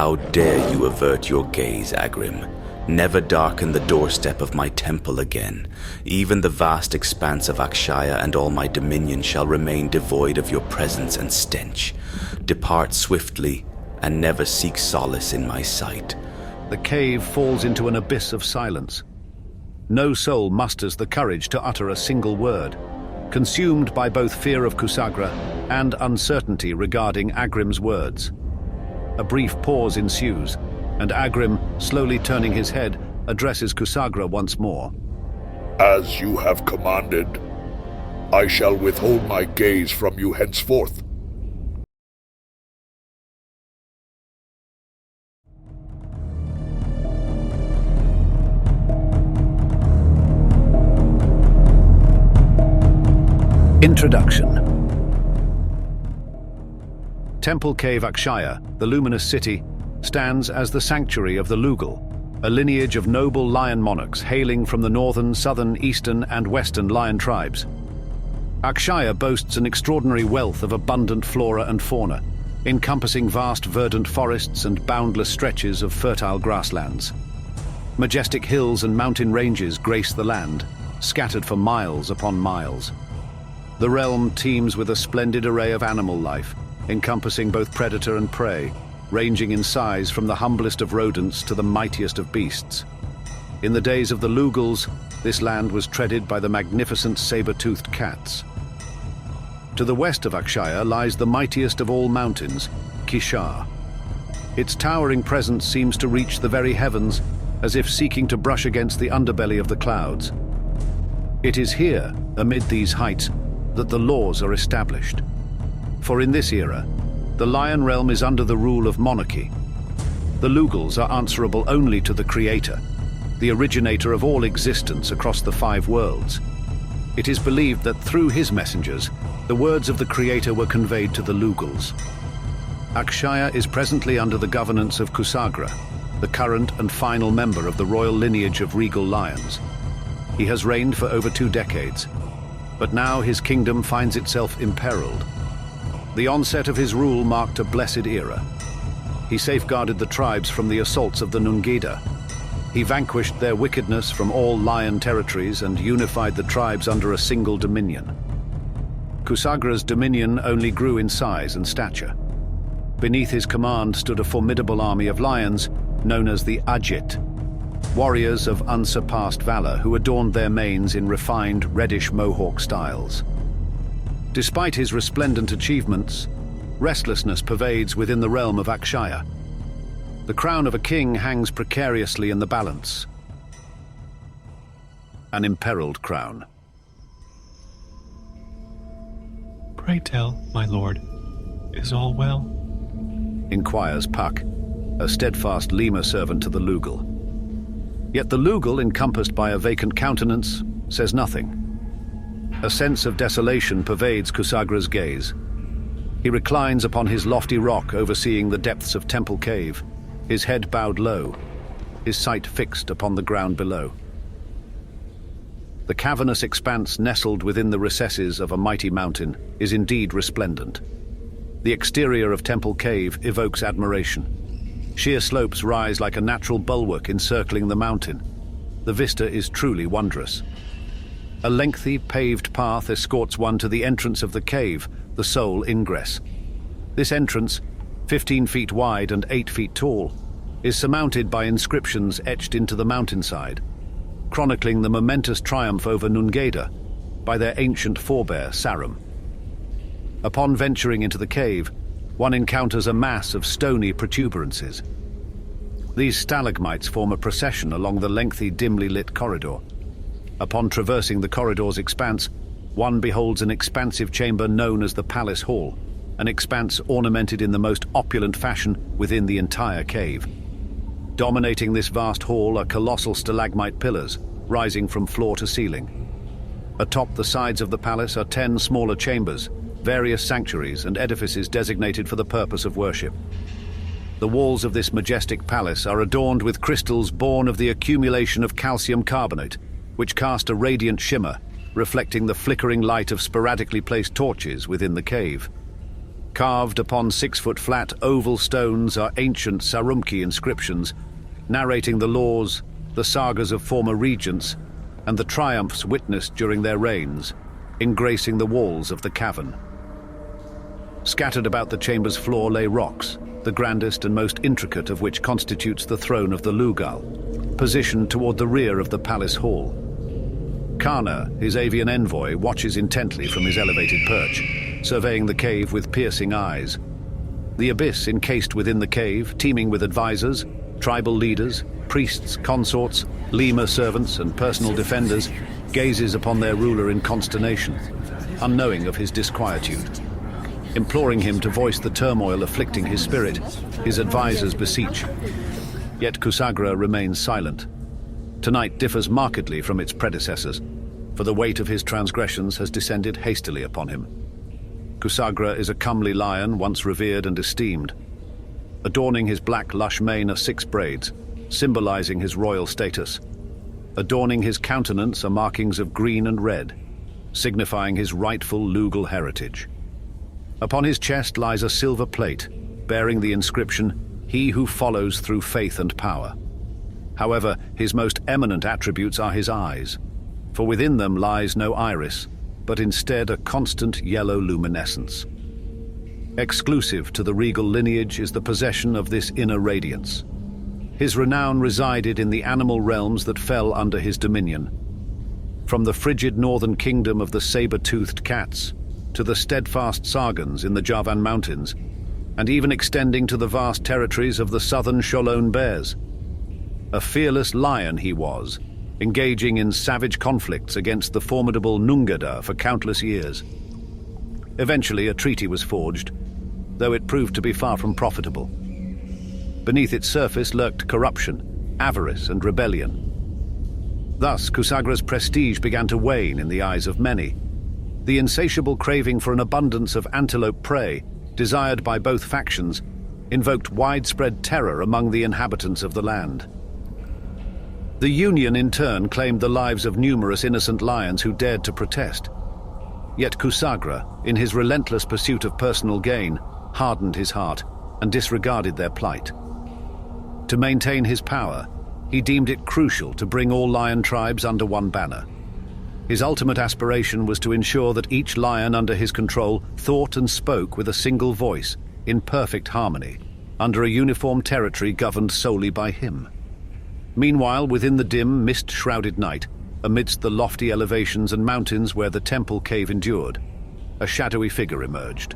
How dare you avert your gaze, Agrim? Never darken the doorstep of my temple again. Even the vast expanse of Akshaya and all my dominion shall remain devoid of your presence and stench. Depart swiftly, and never seek solace in my sight. The cave falls into an abyss of silence. No soul musters the courage to utter a single word, consumed by both fear of Kusagra and uncertainty regarding Agrim's words. A brief pause ensues, and Agrim, slowly turning his head, addresses Kusagra once more. As you have commanded, I shall withhold my gaze from you henceforth. Introduction. Temple Cave Akshaya, the luminous city, stands as the sanctuary of the Lugal, a lineage of noble lion monarchs hailing from the northern, southern, eastern, and western lion tribes. Akshaya boasts an extraordinary wealth of abundant flora and fauna, encompassing vast verdant forests and boundless stretches of fertile grasslands. Majestic hills and mountain ranges grace the land, scattered for miles upon miles. The realm teems with a splendid array of animal life, encompassing both predator and prey, ranging in size from the humblest of rodents to the mightiest of beasts. In the days of the Lugals, this land was treaded by the magnificent saber-toothed cats. To the west of Akshaya lies the mightiest of all mountains, Kishar. Its towering presence seems to reach the very heavens, as if seeking to brush against the underbelly of the clouds. It is here, amid these heights, that the laws are established. For in this era, the Lion Realm is under the rule of monarchy. The Lugals are answerable only to the Creator, the originator of all existence across the 5 worlds. It is believed that through his messengers, the words of the Creator were conveyed to the Lugals. Akshaya is presently under the governance of Kusagra, the current and final member of the royal lineage of regal lions. He has reigned for over 2 decades, but now his kingdom finds itself imperiled. The onset of his rule marked a blessed era. He safeguarded the tribes from the assaults of the Nungida. He vanquished their wickedness from all lion territories and unified the tribes under a single dominion. Kusagra's dominion only grew in size and stature. Beneath his command stood a formidable army of lions known as the Ajit, warriors of unsurpassed valor who adorned their manes in refined reddish mohawk styles. Despite his resplendent achievements, restlessness pervades within the realm of Akshaya. The crown of a king hangs precariously in the balance. An imperiled crown. Pray tell, my lord, is all well? Inquires Puck, a steadfast lemur servant to the Lugal. Yet the Lugal, encompassed by a vacant countenance, says nothing. A sense of desolation pervades Kusagra's gaze. He reclines upon his lofty rock overseeing the depths of Temple Cave, his head bowed low, his sight fixed upon the ground below. The cavernous expanse nestled within the recesses of a mighty mountain is indeed resplendent. The exterior of Temple Cave evokes admiration. Sheer slopes rise like a natural bulwark encircling the mountain. The vista is truly wondrous. A lengthy, paved path escorts one to the entrance of the cave, the sole ingress. This entrance, 15 feet wide and 8 feet tall, is surmounted by inscriptions etched into the mountainside, chronicling the momentous triumph over Nungeda by their ancient forebear, Sarum. Upon venturing into the cave, one encounters a mass of stony protuberances. These stalagmites form a procession along the lengthy, dimly lit corridor. Upon traversing the corridor's expanse, one beholds an expansive chamber known as the Palace Hall, an expanse ornamented in the most opulent fashion within the entire cave. Dominating this vast hall are colossal stalagmite pillars, rising from floor to ceiling. Atop the sides of the palace are 10 smaller chambers, various sanctuaries and edifices designated for the purpose of worship. The walls of this majestic palace are adorned with crystals born of the accumulation of calcium carbonate, which cast a radiant shimmer, reflecting the flickering light of sporadically placed torches within the cave. Carved upon 6-foot flat oval stones are ancient Sarumki inscriptions, narrating the laws, the sagas of former regents, and the triumphs witnessed during their reigns, engracing the walls of the cavern. Scattered about the chamber's floor lay rocks, the grandest and most intricate of which constitutes the throne of the Lugal, positioned toward the rear of the palace hall. Kana, his avian envoy, watches intently from his elevated perch, surveying the cave with piercing eyes. The abyss encased within the cave, teeming with advisors, tribal leaders, priests, consorts, Lima servants, and personal defenders, gazes upon their ruler in consternation, unknowing of his disquietude. Imploring him to voice the turmoil afflicting his spirit, his advisors beseech. Yet Kusagra remains silent. Tonight differs markedly from its predecessors, for the weight of his transgressions has descended hastily upon him. Kusagra is a comely lion once revered and esteemed. Adorning his black lush mane are 6 braids, symbolizing his royal status. Adorning his countenance are markings of green and red, signifying his rightful Lugal heritage. Upon his chest lies a silver plate, bearing the inscription, "He who follows through faith and power." However, his most eminent attributes are his eyes, for within them lies no iris, but instead a constant yellow luminescence. Exclusive to the regal lineage is the possession of this inner radiance. His renown resided in the animal realms that fell under his dominion. From the frigid northern kingdom of the saber-toothed cats, to the steadfast Sargans in the Javan Mountains, and even extending to the vast territories of the southern Sholone bears. A fearless lion he was, engaging in savage conflicts against the formidable Nungada for countless years. Eventually a treaty was forged, though it proved to be far from profitable. Beneath its surface lurked corruption, avarice, and rebellion. Thus, Kusagra's prestige began to wane in the eyes of many. The insatiable craving for an abundance of antelope prey, desired by both factions, invoked widespread terror among the inhabitants of the land. The Union, in turn, claimed the lives of numerous innocent lions who dared to protest. Yet Kusagra, in his relentless pursuit of personal gain, hardened his heart and disregarded their plight. To maintain his power, he deemed it crucial to bring all lion tribes under one banner. His ultimate aspiration was to ensure that each lion under his control thought and spoke with a single voice, in perfect harmony, under a uniform territory governed solely by him. Meanwhile, within the dim, mist-shrouded night, amidst the lofty elevations and mountains where the temple cave endured, a shadowy figure emerged.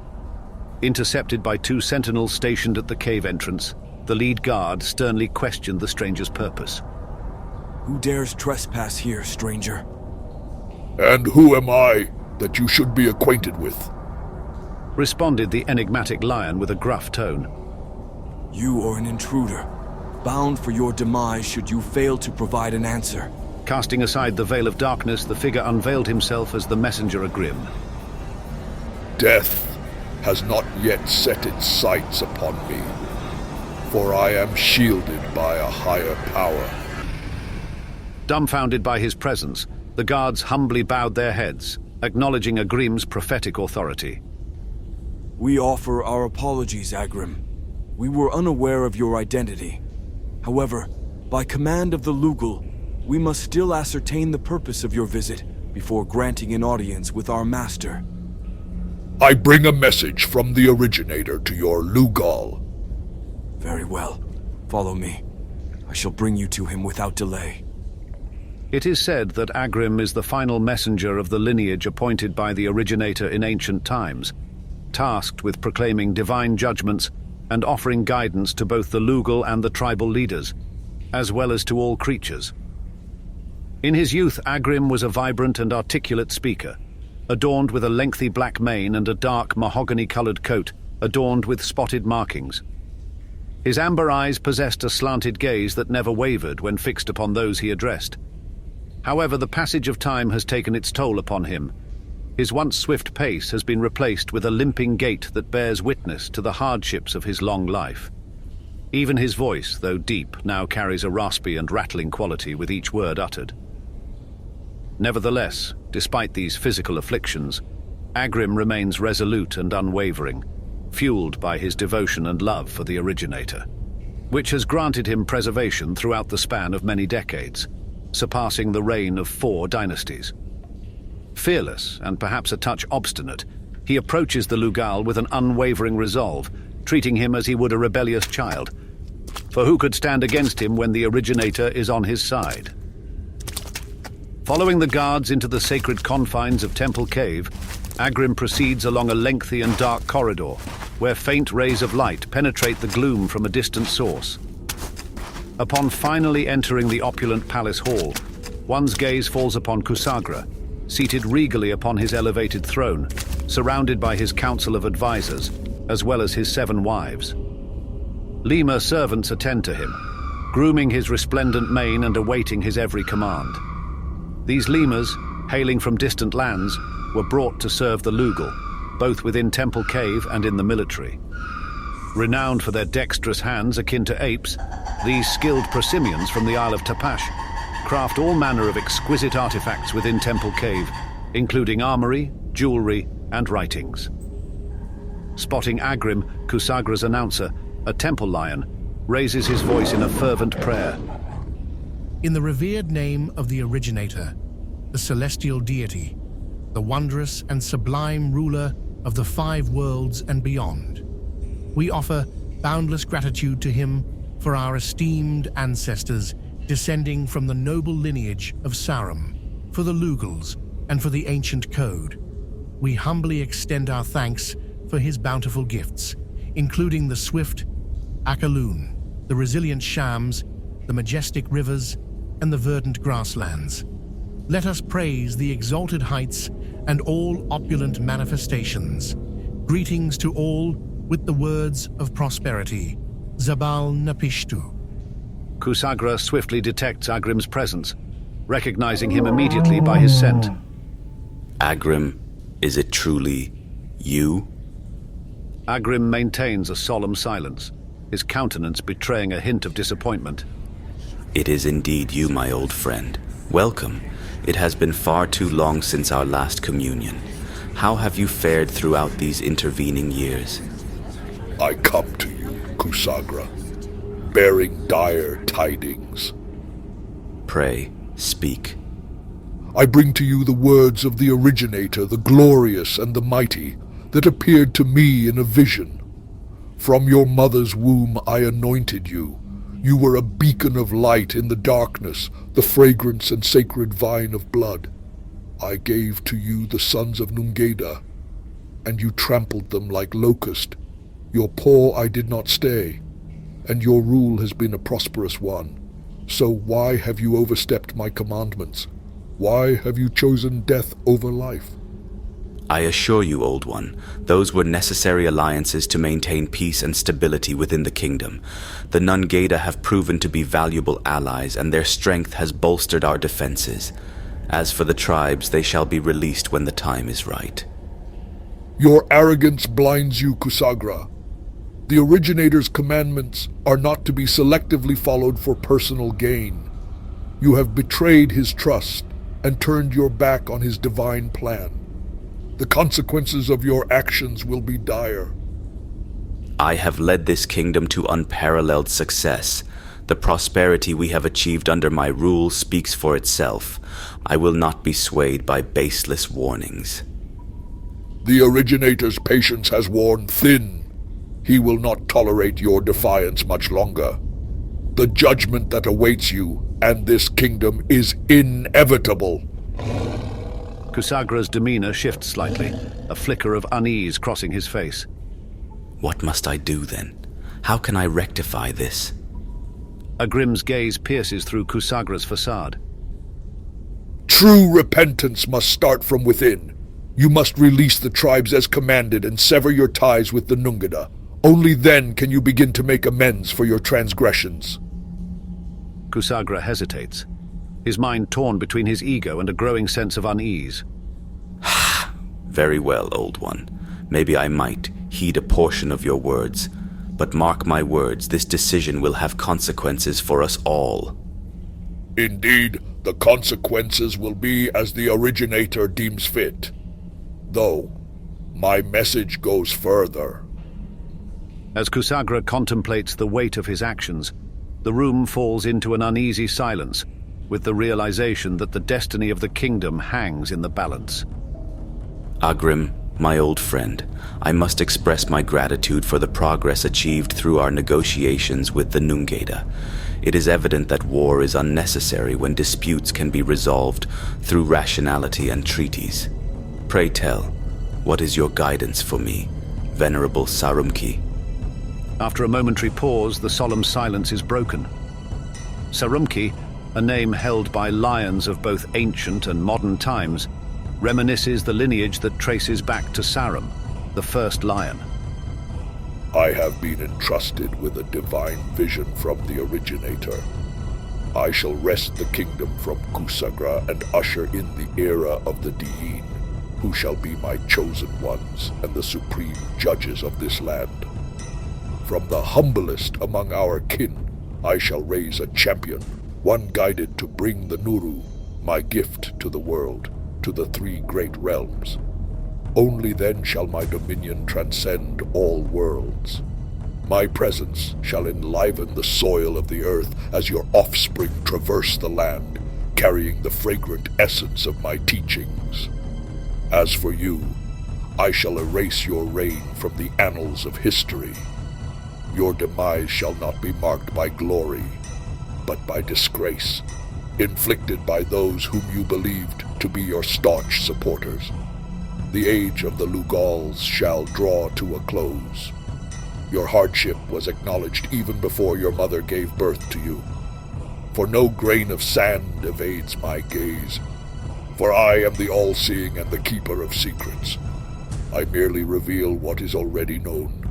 Intercepted by 2 sentinels stationed at the cave entrance, the lead guard sternly questioned the stranger's purpose. "Who dares trespass here, stranger?" "And who am I that you should be acquainted with?" responded the enigmatic lion with a gruff tone. "You are an intruder, bound for your demise should you fail to provide an answer." Casting aside the veil of darkness, the figure unveiled himself as the messenger Agrim. "Death has not yet set its sights upon me, for I am shielded by a higher power." Dumbfounded by his presence, the guards humbly bowed their heads, acknowledging Agrim's prophetic authority. "We offer our apologies, Agrim. We were unaware of your identity. However, by command of the Lugal, we must still ascertain the purpose of your visit before granting an audience with our master." "I bring a message from the originator to your Lugal." "Very well. Follow me. I shall bring you to him without delay." It is said that Agrim is the final messenger of the lineage appointed by the originator in ancient times, tasked with proclaiming divine judgments and offering guidance to both the Lugal and the tribal leaders, as well as to all creatures. In his youth, Agrim was a vibrant and articulate speaker, adorned with a lengthy black mane and a dark mahogany-colored coat adorned with spotted markings. His amber eyes possessed a slanted gaze that never wavered when fixed upon those he addressed. However, the passage of time has taken its toll upon him. His once swift pace has been replaced with a limping gait that bears witness to the hardships of his long life. Even his voice, though deep, now carries a raspy and rattling quality with each word uttered. Nevertheless, despite these physical afflictions, Agrim remains resolute and unwavering, fueled by his devotion and love for the originator, which has granted him preservation throughout the span of many decades, surpassing the reign of 4 dynasties. Fearless and perhaps a touch obstinate, he approaches the Lugal with an unwavering resolve, treating him as he would a rebellious child. For who could stand against him when the originator is on his side? Following the guards into the sacred confines of Temple Cave, Agrim proceeds along a lengthy and dark corridor, where faint rays of light penetrate the gloom from a distant source. Upon finally entering the opulent palace hall, one's gaze falls upon Kusagra, seated regally upon his elevated throne, surrounded by his council of advisors, as well as his 7 wives. Lima servants attend to him, grooming his resplendent mane and awaiting his every command. These Limas, hailing from distant lands, were brought to serve the Lugal, both within Temple Cave and in the military. Renowned for their dexterous hands akin to apes, these skilled prosimians from the Isle of Tapash craft all manner of exquisite artifacts within Temple Cave, including armory, jewelry, and writings. Spotting Agrim, Kusagra's announcer, a temple lion, raises his voice in a fervent prayer. In the revered name of the Originator, the celestial deity, the wondrous and sublime ruler of the 5 worlds and beyond, we offer boundless gratitude to him for our esteemed ancestors descending from the noble lineage of Sarum, for the Lugals, and for the ancient code. We humbly extend our thanks for his bountiful gifts, including the swift Akaloon, the resilient Shams, the majestic rivers, and the verdant grasslands. Let us praise the exalted heights and all opulent manifestations. Greetings to all with the words of prosperity. Zabal Napishtu. Kusagra swiftly detects Agrim's presence, recognizing him immediately by his scent. Agrim, is it truly you? Agrim maintains a solemn silence, his countenance betraying a hint of disappointment. It is indeed you, my old friend. Welcome. It has been far too long since our last communion. How have you fared throughout these intervening years? I come to you, Kusagra, bearing dire tidings. Pray, speak. I bring to you the words of the Originator, the glorious and the mighty, that appeared to me in a vision. From your mother's womb I anointed you. You were a beacon of light in the darkness, the fragrance and sacred vine of blood. I gave to you the sons of Nungeda, and you trampled them like locust. Your paw I did not stay, and your rule has been a prosperous one. So why have you overstepped my commandments? Why have you chosen death over life? I assure you, Old One, those were necessary alliances to maintain peace and stability within the kingdom. The Nungeda have proven to be valuable allies, and their strength has bolstered our defenses. As for the tribes, they shall be released when the time is right. Your arrogance blinds you, Kusagra. The Originator's commandments are not to be selectively followed for personal gain. You have betrayed his trust and turned your back on his divine plan. The consequences of your actions will be dire. I have led this kingdom to unparalleled success. The prosperity we have achieved under my rule speaks for itself. I will not be swayed by baseless warnings. The Originator's patience has worn thin. He will not tolerate your defiance much longer. The judgment that awaits you and this kingdom is inevitable. Kusagra's demeanor shifts slightly, a flicker of unease crossing his face. What must I do then? How can I rectify this? Agrim's gaze pierces through Kusagra's facade. True repentance must start from within. You must release the tribes as commanded and sever your ties with the Nungeda. Only then can you begin to make amends for your transgressions. Kusagra hesitates, his mind torn between his ego and a growing sense of unease. Very well, Old One. Maybe I might heed a portion of your words, but mark my words, this decision will have consequences for us all. Indeed, the consequences will be as the Originator deems fit. Though, my message goes further. As Kusagra contemplates the weight of his actions, the room falls into an uneasy silence, with the realization that the destiny of the kingdom hangs in the balance. Agrim, my old friend, I must express my gratitude for the progress achieved through our negotiations with the Nungeda. It is evident that war is unnecessary when disputes can be resolved through rationality and treaties. Pray tell, what is your guidance for me, Venerable Sarumki? After a momentary pause, the solemn silence is broken. Sarumki, a name held by lions of both ancient and modern times, reminisces the lineage that traces back to Sarum, the first lion. I have been entrusted with a divine vision from the originator. I shall wrest the kingdom from Kusagra and usher in the era of the Diin, who shall be my chosen ones and the supreme judges of this land. From the humblest among our kin, I shall raise a champion, one guided to bring the Nuru, my gift to the world, to the three great realms. Only then shall my dominion transcend all worlds. My presence shall enliven the soil of the earth as your offspring traverse the land, carrying the fragrant essence of my teachings. As for you, I shall erase your reign from the annals of history. Your demise shall not be marked by glory, but by disgrace, inflicted by those whom you believed to be your staunch supporters. The age of the Lugals shall draw to a close. Your hardship was acknowledged even before your mother gave birth to you. For no grain of sand evades my gaze, for I am the all-seeing and the keeper of secrets. I merely reveal what is already known.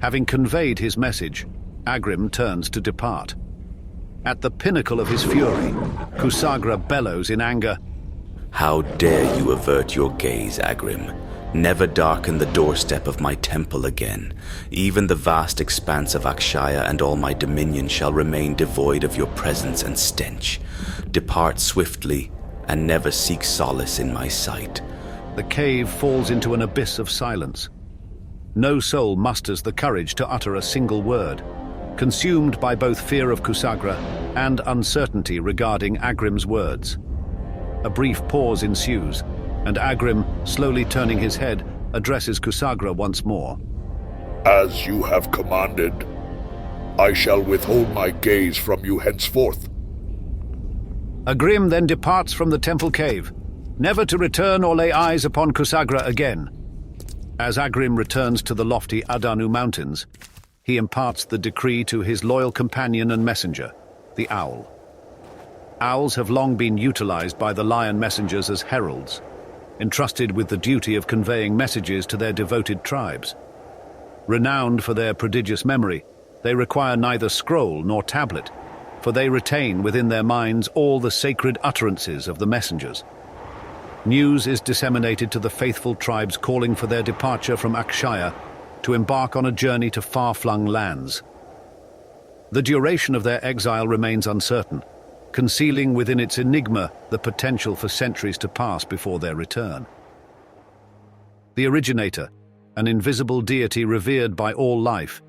Having conveyed his message, Agrim turns to depart. At the pinnacle of his fury, Kusagra bellows in anger, How dare you avert your gaze, Agrim? Never darken the doorstep of my temple again. Even the vast expanse of Akshaya and all my dominion shall remain devoid of your presence and stench. Depart swiftly, and never seek solace in my sight. The cave falls into an abyss of silence. No soul musters the courage to utter a single word, consumed by both fear of Kusagra and uncertainty regarding Agrim's words. A brief pause ensues, and Agrim, slowly turning his head, addresses Kusagra once more. As you have commanded, I shall withhold my gaze from you henceforth. Agrim then departs from the temple cave, never to return or lay eyes upon Kusagra again. As Agrim returns to the lofty Adanu Mountains, he imparts the decree to his loyal companion and messenger, the owl. Owls have long been utilized by the lion messengers as heralds, entrusted with the duty of conveying messages to their devoted tribes. Renowned for their prodigious memory, they require neither scroll nor tablet, for they retain within their minds all the sacred utterances of the messengers. News is disseminated to the faithful tribes calling for their departure from Akshaya to embark on a journey to far-flung lands. The duration of their exile remains uncertain, concealing within its enigma the potential for centuries to pass before their return. The originator, an invisible deity revered by all life,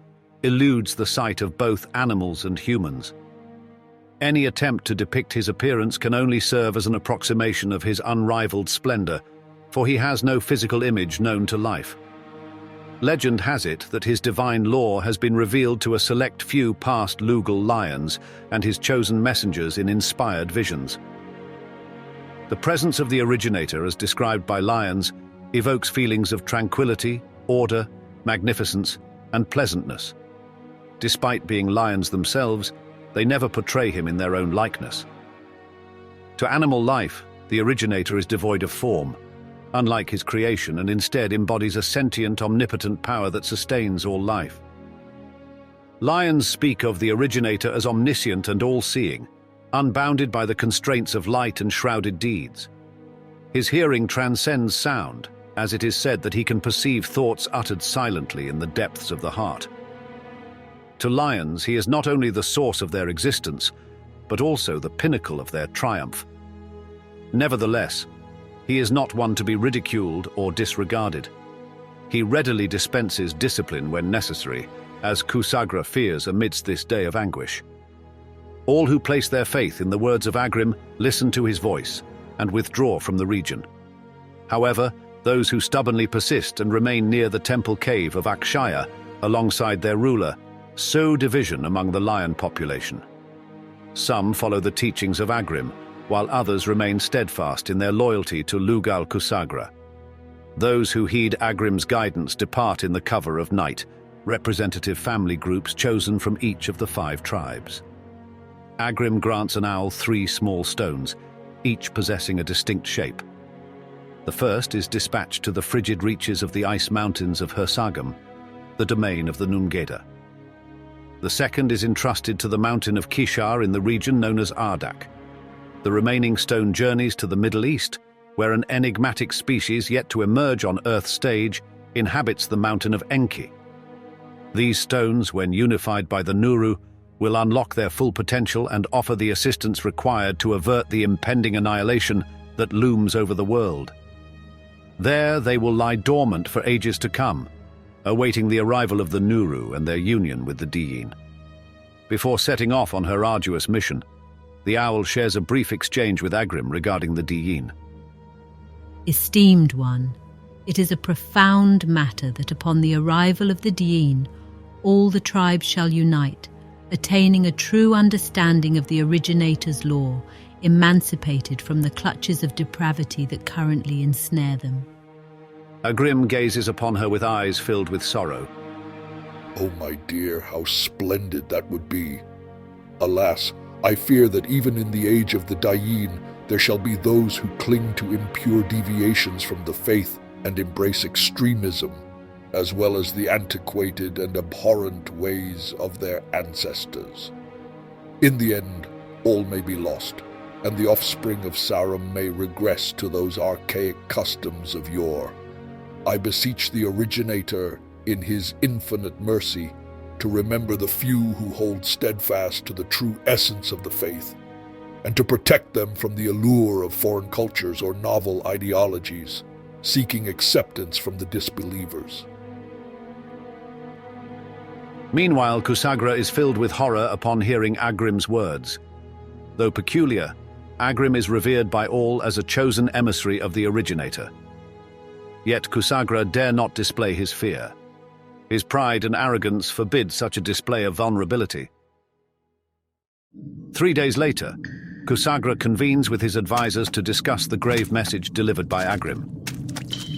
eludes the sight of both animals and humans. Any attempt to depict his appearance can only serve as an approximation of his unrivaled splendor, for he has no physical image known to life. Legend has it that his divine lore has been revealed to a select few past Lugal lions and his chosen messengers in inspired visions. The presence of the originator, as described by lions, evokes feelings of tranquility, order, magnificence, and pleasantness. Despite being lions themselves, they never portray him in their own likeness. To animal life, the originator is devoid of form, unlike his creation, and instead embodies a sentient, omnipotent power that sustains all life. Lions speak of the originator as omniscient and all-seeing, unbounded by the constraints of light and shrouded deeds. His hearing transcends sound, as it is said that he can perceive thoughts uttered silently in the depths of the heart. To lions, he is not only the source of their existence, but also the pinnacle of their triumph. Nevertheless, he is not one to be ridiculed or disregarded. He readily dispenses discipline when necessary, as Kusagra fears amidst this day of anguish. All who place their faith in the words of Agrim listen to his voice and withdraw from the region. However, those who stubbornly persist and remain near the temple cave of Akshaya alongside their ruler sow division among the lion population. Some follow the teachings of Agrim, while others remain steadfast in their loyalty to Lugal Kusagra. Those who heed Agrim's guidance depart in the cover of night, representative family groups chosen from each of the 5 tribes. Agrim grants an owl 3 small stones, each possessing a distinct shape. The first is dispatched to the frigid reaches of the ice mountains of Hursagam, the domain of the Nungeda. The second is entrusted to the mountain of Kishar in the region known as Ardak. The remaining stone journeys to the Middle East, where an enigmatic species yet to emerge on Earth's stage inhabits the mountain of Enki. These stones, when unified by the Nuru, will unlock their full potential and offer the assistance required to avert the impending annihilation that looms over the world. There they will lie dormant for ages to come, awaiting the arrival of the Nuru and their union with the Diyin. Before setting off on her arduous mission, the owl shares a brief exchange with Agrim regarding the Diyin. Esteemed one, it is a profound matter that upon the arrival of the Diyin, all the tribes shall unite, attaining a true understanding of the originator's law, emancipated from the clutches of depravity that currently ensnare them. Agrim gazes upon her with eyes filled with sorrow. Oh, my dear, how splendid that would be. Alas, I fear that even in the age of the Dayin, there shall be those who cling to impure deviations from the faith and embrace extremism, as well as the antiquated and abhorrent ways of their ancestors. In the end, all may be lost, and the offspring of Sarum may regress to those archaic customs of yore. I beseech the Originator, in his infinite mercy, to remember the few who hold steadfast to the true essence of the faith, and to protect them from the allure of foreign cultures or novel ideologies, seeking acceptance from the disbelievers. Meanwhile, Kusagra is filled with horror upon hearing Agrim's words. Though peculiar, Agrim is revered by all as a chosen emissary of the Originator. Yet Kusagra dare not display his fear. His pride and arrogance forbid such a display of vulnerability. 3 days later, Kusagra convenes with his advisors to discuss the grave message delivered by Agrim.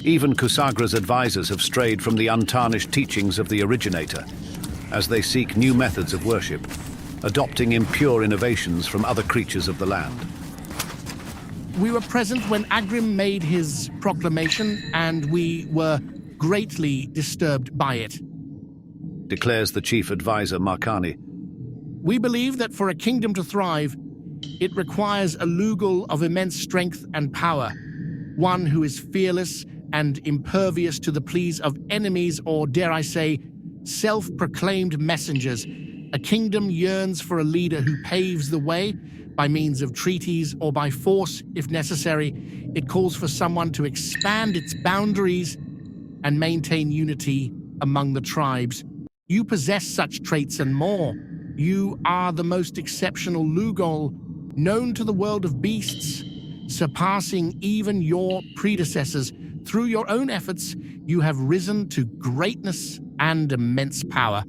Even Kusagra's advisors have strayed from the untarnished teachings of the Originator, as they seek new methods of worship, adopting impure innovations from other creatures of the land. We were present when Agrim made his proclamation, and we were greatly disturbed by it. Declares the chief advisor Markani. We believe that for a kingdom to thrive, it requires a Lugal of immense strength and power, one who is fearless and impervious to the pleas of enemies or, dare I say, self-proclaimed messengers. A kingdom yearns for a leader who paves the way by means of treaties or by force if necessary. It calls for someone to expand its boundaries and maintain unity among the tribes. You possess such traits and more. You are the most exceptional Lugal known to the world of beasts, surpassing even your predecessors. Through your own efforts, you have risen to greatness and immense power.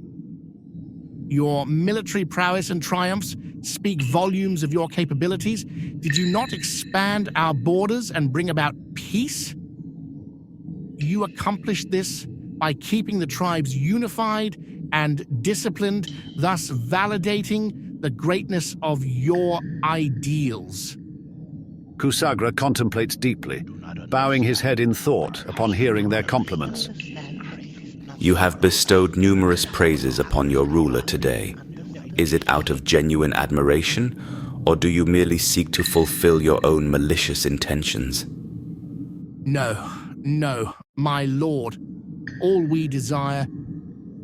Your military prowess and triumphs speak volumes of your capabilities. Did you not expand our borders and bring about peace? You accomplished this by keeping the tribes unified and disciplined, thus validating the greatness of your ideals. Kusagra contemplates deeply, bowing his head in thought upon hearing their compliments. You have bestowed numerous praises upon your ruler today. Is it out of genuine admiration, or do you merely seek to fulfill your own malicious intentions? No, my lord. All we desire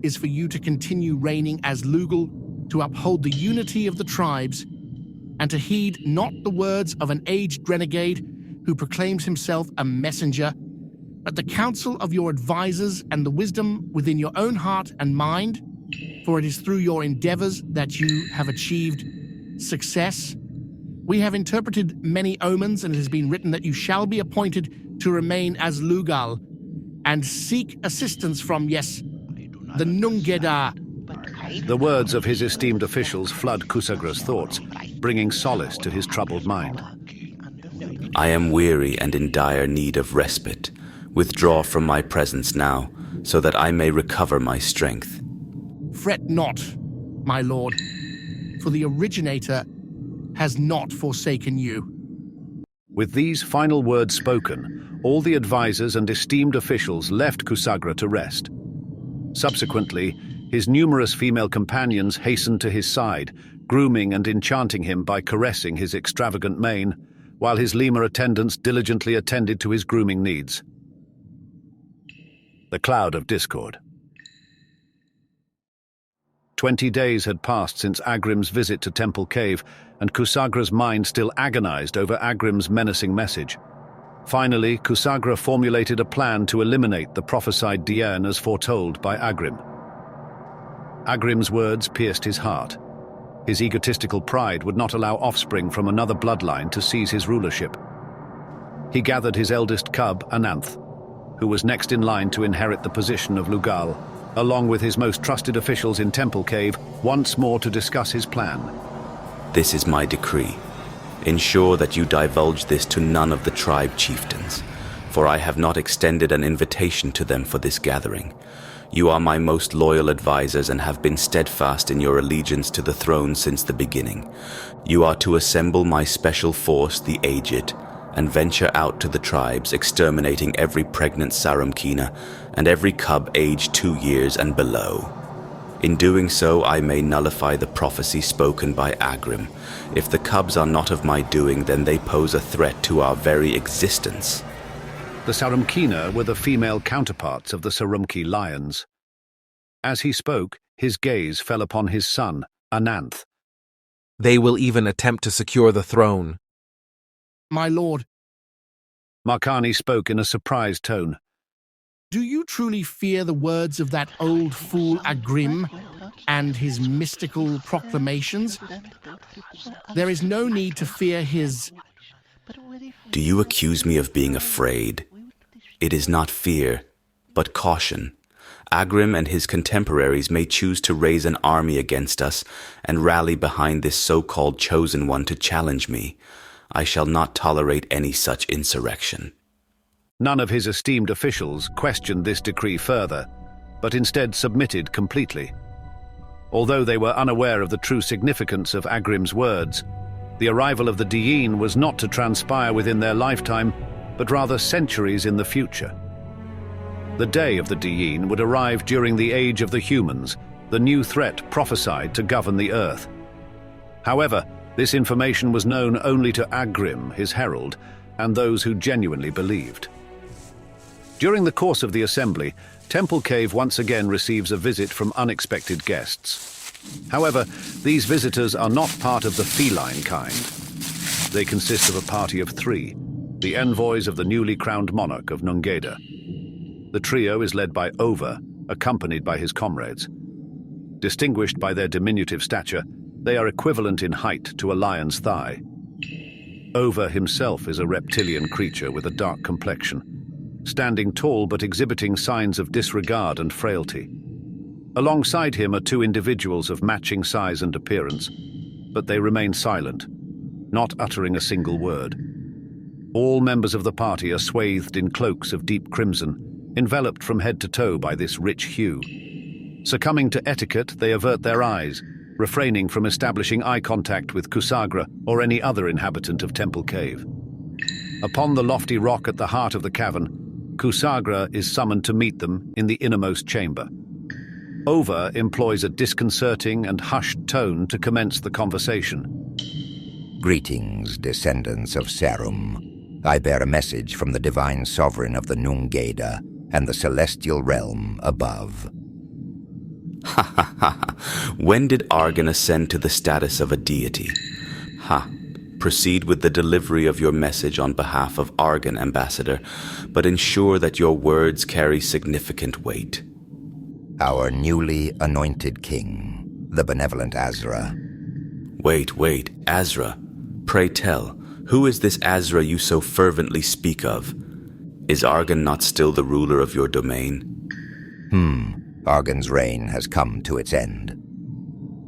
is for you to continue reigning as Lugal, to uphold the unity of the tribes, and to heed not the words of an aged renegade who proclaims himself a messenger, at the counsel of your advisors and the wisdom within your own heart and mind, for it is through your endeavors that you have achieved success. We have interpreted many omens, and it has been written that you shall be appointed to remain as Lugal and seek assistance from, yes, the Nungeda. The words of his esteemed officials flood Kusagra's thoughts, bringing solace to his troubled mind. I am weary and in dire need of respite. Withdraw from my presence now, so that I may recover my strength. Fret not, my lord, for the originator has not forsaken you. With these final words spoken, all the advisors and esteemed officials left Kusagra to rest. Subsequently, his numerous female companions hastened to his side, grooming and enchanting him by caressing his extravagant mane, while his lemur attendants diligently attended to his grooming needs. The Cloud of Discord. 20 days had passed since Agrim's visit to Temple Cave, and Kusagra's mind still agonized over Agrim's menacing message. Finally, Kusagra formulated a plan to eliminate the prophesied Dian as foretold by Agrim. Agrim's words pierced his heart. His egotistical pride would not allow offspring from another bloodline to seize his rulership. He gathered his eldest cub, Ananth, who was next in line to inherit the position of Lugal, along with his most trusted officials in Temple Cave, once more to discuss his plan. This is my decree. Ensure that you divulge this to none of the tribe chieftains, for I have not extended an invitation to them for this gathering. You are my most loyal advisors and have been steadfast in your allegiance to the throne since the beginning. You are to assemble my special force, the Aged, and venture out to the tribes, exterminating every pregnant Sarumkina and every cub aged 2 years and below. In doing so, I may nullify the prophecy spoken by Agrim. If the cubs are not of my doing, then they pose a threat to our very existence. The Sarumkina were the female counterparts of the Sarumki lions. As he spoke, his gaze fell upon his son, Ananth. They will even attempt to secure the throne. My lord, Markani spoke in a surprised tone. do you truly fear the words of that old fool Agrim and his mystical proclamations? There is no need to fear his... Do you accuse me of being afraid? It is not fear, but caution. Agrim and his contemporaries may choose to raise an army against us and rally behind this so-called chosen one to challenge me. I shall not tolerate any such insurrection. None of his esteemed officials questioned this decree further, but instead submitted completely. Although they were unaware of the true significance of Agrim's words, the arrival of the Diin was not to transpire within their lifetime, but rather centuries in the future. The day of the Diin would arrive during the Age of the Humans, the new threat prophesied to govern the Earth. However, this information was known only to Agrim, his herald, and those who genuinely believed. During the course of the assembly, Temple Cave once again receives a visit from unexpected guests. However, these visitors are not part of the feline kind. They consist of a party of 3, the envoys of the newly crowned monarch of Nungeda. The trio is led by Over, accompanied by his comrades. Distinguished by their diminutive stature, they are equivalent in height to a lion's thigh. Over himself is a reptilian creature with a dark complexion, standing tall but exhibiting signs of disregard and frailty. Alongside him are 2 individuals of matching size and appearance, but they remain silent, not uttering a single word. All members of the party are swathed in cloaks of deep crimson, enveloped from head to toe by this rich hue. Succumbing to etiquette, they avert their eyes, refraining from establishing eye contact with Kusagra or any other inhabitant of Temple Cave. Upon the lofty rock at the heart of the cavern, Kusagra is summoned to meet them in the innermost chamber. Over employs a disconcerting and hushed tone to commence the conversation. Greetings, descendants of Sarum. I bear a message from the divine sovereign of the Nungeda and the celestial realm above. Ha ha ha. When did Argon ascend to the status of a deity? Ha. Proceed with the delivery of your message on behalf of Argon, Ambassador, but ensure that your words carry significant weight. Our newly anointed king, the benevolent Azra. Wait, Azra. Pray tell, who is this Azra you so fervently speak of? Is Argon not still the ruler of your domain? Argon's reign has come to its end.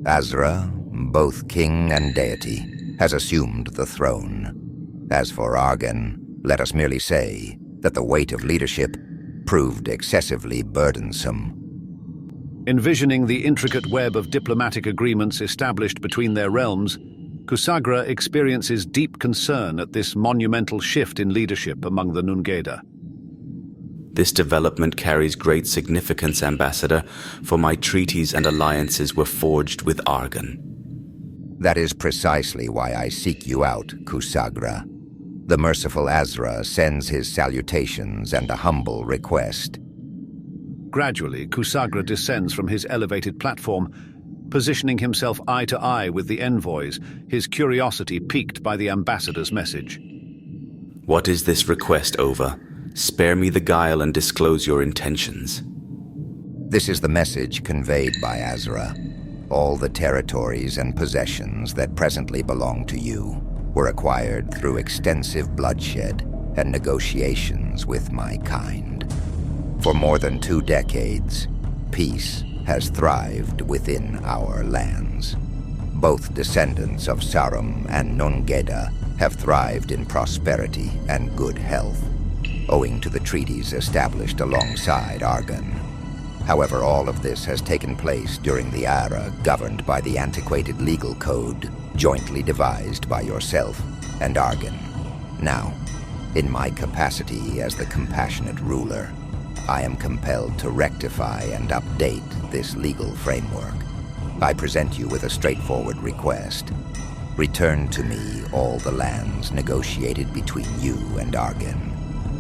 Azra, both king and deity, has assumed the throne. As for Argon, let us merely say that the weight of leadership proved excessively burdensome. Envisioning the intricate web of diplomatic agreements established between their realms, Kusagra experiences deep concern at this monumental shift in leadership among the Nungeda. This development carries great significance, Ambassador, for my treaties and alliances were forged with Argon. That is precisely why I seek you out, Kusagra. The merciful Azra sends his salutations and a humble request. Gradually, Kusagra descends from his elevated platform, positioning himself eye to eye with the envoys, his curiosity piqued by the ambassador's message. What is this request, Ova? Spare me the guile and disclose your intentions. This is the message conveyed by Azra. All the territories and possessions that presently belong to you were acquired through extensive bloodshed and negotiations with my kind. For more than 2 decades, peace has thrived within our lands. Both descendants of Sarum and Nungeda have thrived in prosperity and good health, owing to the treaties established alongside Argon. However, all of this has taken place during the era governed by the antiquated legal code jointly devised by yourself and Argon. Now, in my capacity as the compassionate ruler, I am compelled to rectify and update this legal framework. I present you with a straightforward request. Return to me all the lands negotiated between you and Argon,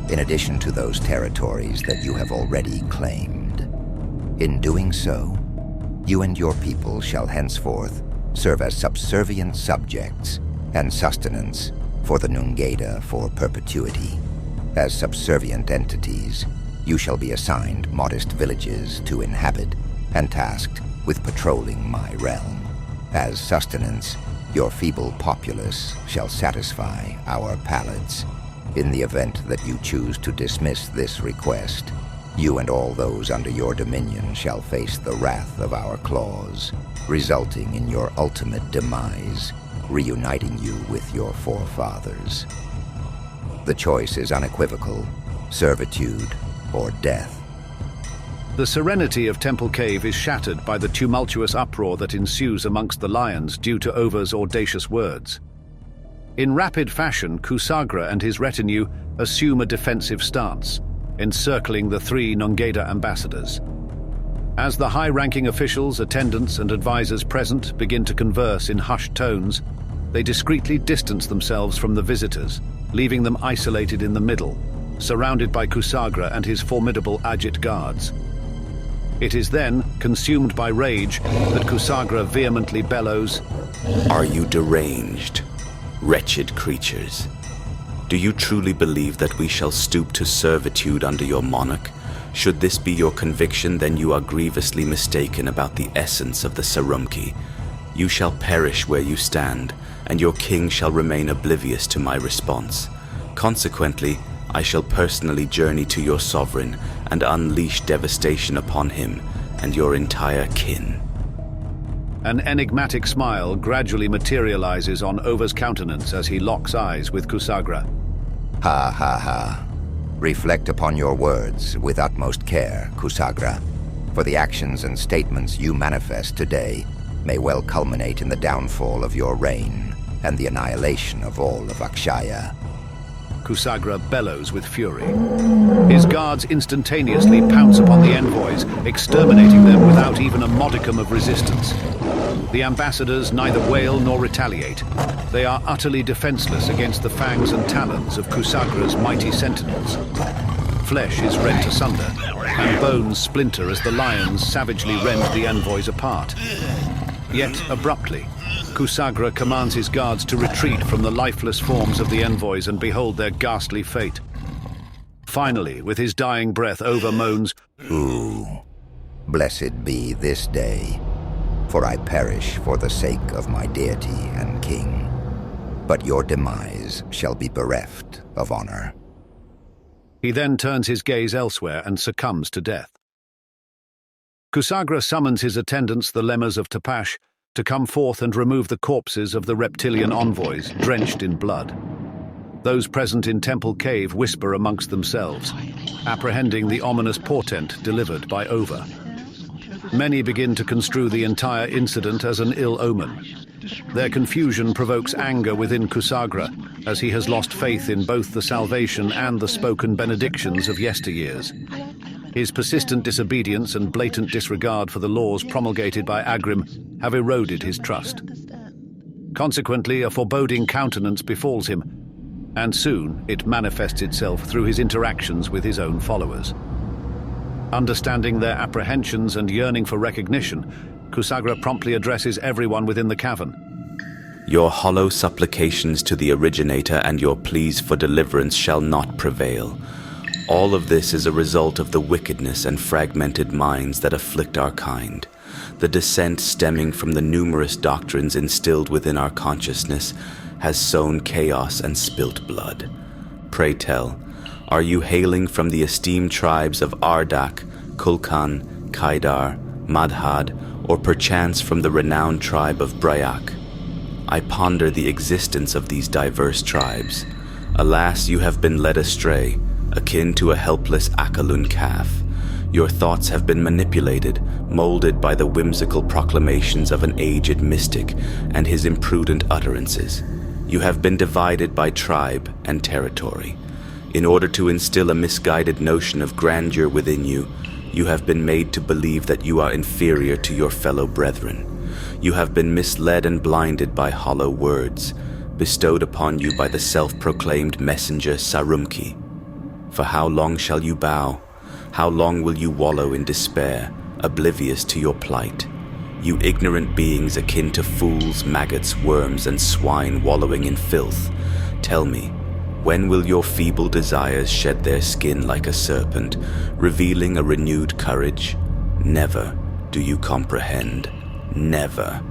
in addition to those territories that you have already claimed. In doing so, you and your people shall henceforth serve as subservient subjects and sustenance for the Nungeda for perpetuity. As subservient entities, you shall be assigned modest villages to inhabit and tasked with patrolling my realm. As sustenance, your feeble populace shall satisfy our palates. In the event that you choose to dismiss this request, you and all those under your dominion shall face the wrath of our claws, resulting in your ultimate demise, reuniting you with your forefathers. The choice is unequivocal: servitude or death. The serenity of Temple Cave is shattered by the tumultuous uproar that ensues amongst the lions due to Ova's audacious words. In rapid fashion, Kusagra and his retinue assume a defensive stance, encircling the 3 Nungeda ambassadors. As the high-ranking officials, attendants, and advisors present begin to converse in hushed tones, they discreetly distance themselves from the visitors, leaving them isolated in the middle, surrounded by Kusagra and his formidable Ajit guards. It is then, consumed by rage, that Kusagra vehemently bellows, "Are you deranged, wretched creatures? Do you truly believe that we shall stoop to servitude under your monarch? Should this be your conviction, then you are grievously mistaken about the essence of the Sarumki. You shall perish where you stand, and your king shall remain oblivious to my response. Consequently, I shall personally journey to your sovereign and unleash devastation upon him and your entire kin." An enigmatic smile gradually materializes on Ova's countenance as he locks eyes with Kusagra. Ha ha ha. Reflect upon your words with utmost care, Kusagra, for the actions and statements you manifest today may well culminate in the downfall of your reign and the annihilation of all of Akshaya. Kusagra bellows with fury. His guards instantaneously pounce upon the envoys, exterminating them without even a modicum of resistance. The ambassadors neither wail nor retaliate. They are utterly defenseless against the fangs and talons of Kusagra's mighty sentinels. Flesh is rent asunder, and bones splinter as the lions savagely rend the envoys apart. Yet, abruptly, Kusagra commands his guards to retreat from the lifeless forms of the envoys and behold their ghastly fate. Finally, with his dying breath, Over moans, "Ooh, blessed be this day, for I perish for the sake of my deity and king. But your demise shall be bereft of honor." He then turns his gaze elsewhere and succumbs to death. Kusagra summons his attendants, the Lemmas of Tapash, to come forth and remove the corpses of the reptilian envoys, drenched in blood. Those present in Temple Cave whisper amongst themselves, apprehending the ominous portent delivered by Over. Many begin to construe the entire incident as an ill omen. Their confusion provokes anger within Kusagra, as he has lost faith in both the salvation and the spoken benedictions of yesteryears. His persistent disobedience and blatant disregard for the laws promulgated by Agrim have eroded his trust. Consequently, a foreboding countenance befalls him, and soon it manifests itself through his interactions with his own followers. Understanding their apprehensions and yearning for recognition, Kusagra promptly addresses everyone within the cavern. Your hollow supplications to the Originator and your pleas for deliverance shall not prevail. All of this is a result of the wickedness and fragmented minds that afflict our kind. The dissent stemming from the numerous doctrines instilled within our consciousness has sown chaos and spilt blood. Pray tell, are you hailing from the esteemed tribes of Ardak, Kulkan, Kaidar, Madhad, or perchance from the renowned tribe of Bryak? I ponder the existence of these diverse tribes. Alas, you have been led astray, akin to a helpless Akalun calf. Your thoughts have been manipulated, molded by the whimsical proclamations of an aged mystic and his imprudent utterances. You have been divided by tribe and territory. In order to instill a misguided notion of grandeur within you, you have been made to believe that you are inferior to your fellow brethren. You have been misled and blinded by hollow words, bestowed upon you by the self-proclaimed messenger Sarumki. For how long shall you bow? How long will you wallow in despair, oblivious to your plight? You ignorant beings akin to fools, maggots, worms, and swine wallowing in filth. Tell me, when will your feeble desires shed their skin like a serpent, revealing a renewed courage? Never do you comprehend. Never.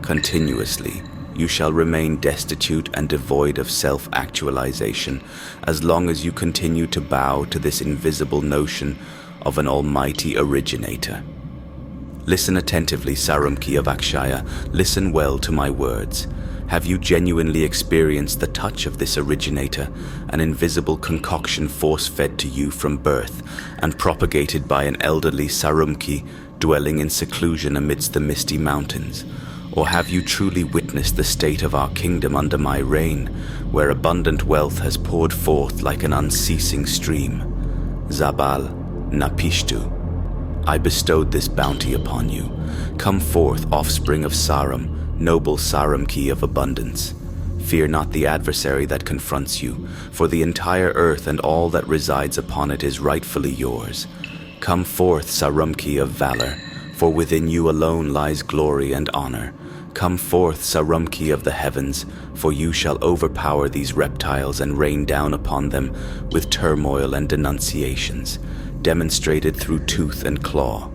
Continuously, you shall remain destitute and devoid of self-actualization as long as you continue to bow to this invisible notion of an almighty originator. Listen attentively, Sarumki of Akshaya. Listen well to my words. Have you genuinely experienced the touch of this originator, an invisible concoction force-fed to you from birth and propagated by an elderly Sarumki dwelling in seclusion amidst the misty mountains? Or have you truly witnessed the state of our kingdom under my reign, where abundant wealth has poured forth like an unceasing stream? Zabal, Napishtu, I bestowed this bounty upon you. Come forth, offspring of Sarum, noble Sarumki of abundance. Fear not the adversary that confronts you, for the entire earth and all that resides upon it is rightfully yours. Come forth, Sarumki of valor, for within you alone lies glory and honor. Come forth, Sarumki of the heavens, for you shall overpower these reptiles and rain down upon them with turmoil and denunciations, demonstrated through tooth and claw.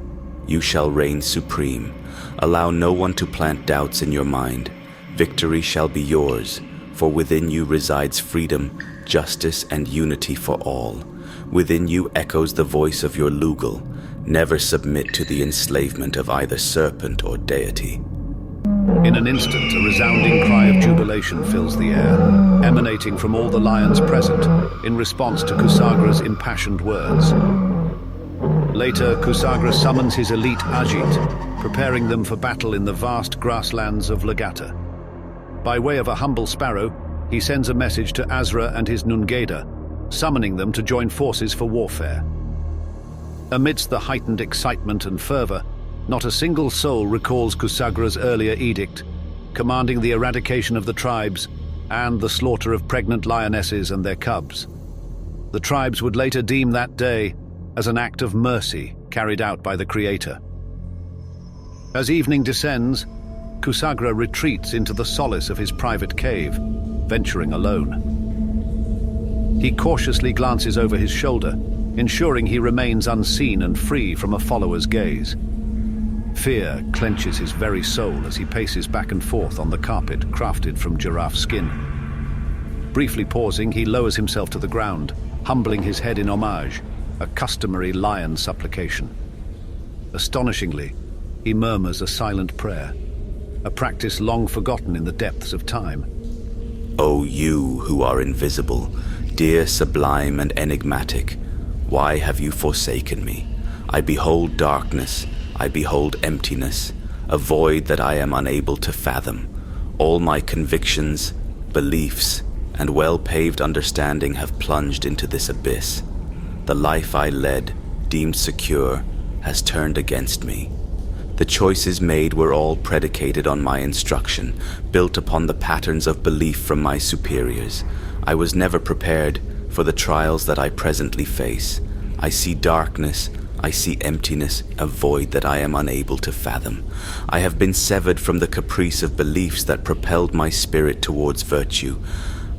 You shall reign supreme. Allow no one to plant doubts in your mind. Victory shall be yours, for within you resides freedom, justice, and unity for all. Within you echoes the voice of your Lugal. Never submit to the enslavement of either serpent or deity. In an instant, a resounding cry of jubilation fills the air, emanating from all the lions present, in response to Kusagra's impassioned words. Later, Kusagra summons his elite Ajit, preparing them for battle in the vast grasslands of Lagata. By way of a humble sparrow, he sends a message to Azra and his Nungeda, summoning them to join forces for warfare. Amidst the heightened excitement and fervor, not a single soul recalls Kusagra's earlier edict, commanding the eradication of the tribes and the slaughter of pregnant lionesses and their cubs. The tribes would later deem that day as an act of mercy carried out by the Creator. As evening descends, Kusagra retreats into the solace of his private cave, venturing alone. He cautiously glances over his shoulder, ensuring he remains unseen and free from a follower's gaze. Fear clenches his very soul as he paces back and forth on the carpet crafted from giraffe skin. Briefly pausing, he lowers himself to the ground, humbling his head in homage, a customary lion supplication. Astonishingly, he murmurs a silent prayer, a practice long forgotten in the depths of time. O you who are invisible, dear, sublime, and enigmatic, why have you forsaken me? I behold darkness, I behold emptiness, a void that I am unable to fathom. All my convictions, beliefs, and well-paved understanding have plunged into this abyss. The life I led, deemed secure, has turned against me. The choices made were all predicated on my instruction, built upon the patterns of belief from my superiors. I was never prepared for the trials that I presently face. I see darkness, I see emptiness, a void that I am unable to fathom. I have been severed from the caprice of beliefs that propelled my spirit towards virtue.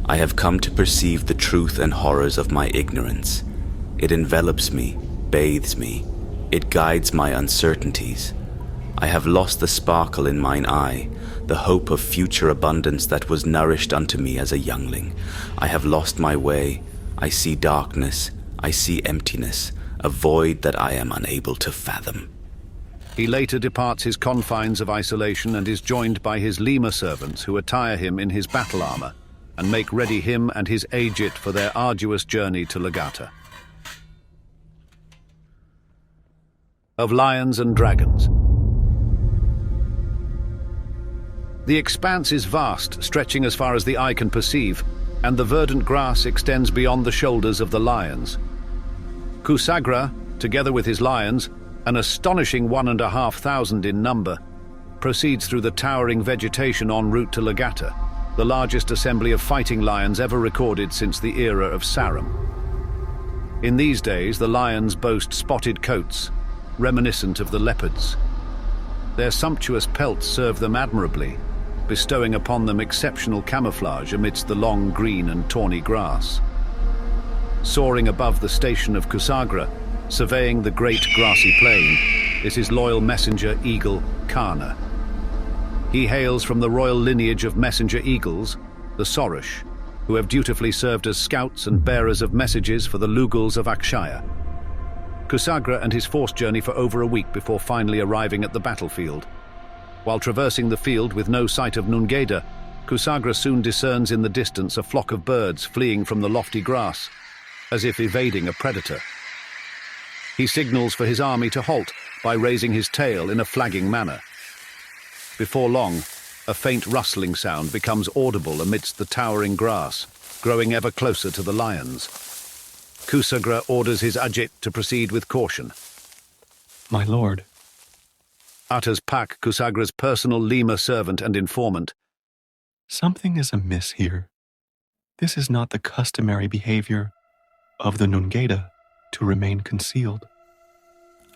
I have come to perceive the truth and horrors of my ignorance. It envelops me, bathes me. It guides my uncertainties. I have lost the sparkle in mine eye, the hope of future abundance that was nourished unto me as a youngling. I have lost my way. I see darkness. I see emptiness, a void that I am unable to fathom. He later departs his confines of isolation and is joined by his lemur servants who attire him in his battle armor and make ready him and his agit for their arduous journey to Legata. Of lions and dragons. The expanse is vast, stretching as far as the eye can perceive, and the verdant grass extends beyond the shoulders of the lions. Kusagra, together with his lions, an astonishing 1,500 in number, proceeds through the towering vegetation en route to Legata, the largest assembly of fighting lions ever recorded since the era of Sarum. In these days, the lions boast spotted coats, reminiscent of the leopards. Their sumptuous pelts serve them admirably, bestowing upon them exceptional camouflage amidst the long green and tawny grass. Soaring above the station of Kusagra, surveying the great grassy plain, is his loyal messenger eagle, Kana. He hails from the royal lineage of messenger eagles, the Sorush, who have dutifully served as scouts and bearers of messages for the Lugals of Akshaya. Kusagra and his force journey for over a week before finally arriving at the battlefield. While traversing the field with no sight of Nungeda, Kusagra soon discerns in the distance a flock of birds fleeing from the lofty grass, as if evading a predator. He signals for his army to halt by raising his tail in a flagging manner. Before long, a faint rustling sound becomes audible amidst the towering grass, growing ever closer to the lions. Kusagra orders his Ajit to proceed with caution. My lord. Utters Pak, Kusagra's personal lemur servant and informant. Something is amiss here. This is not the customary behavior of the Nungeda to remain concealed.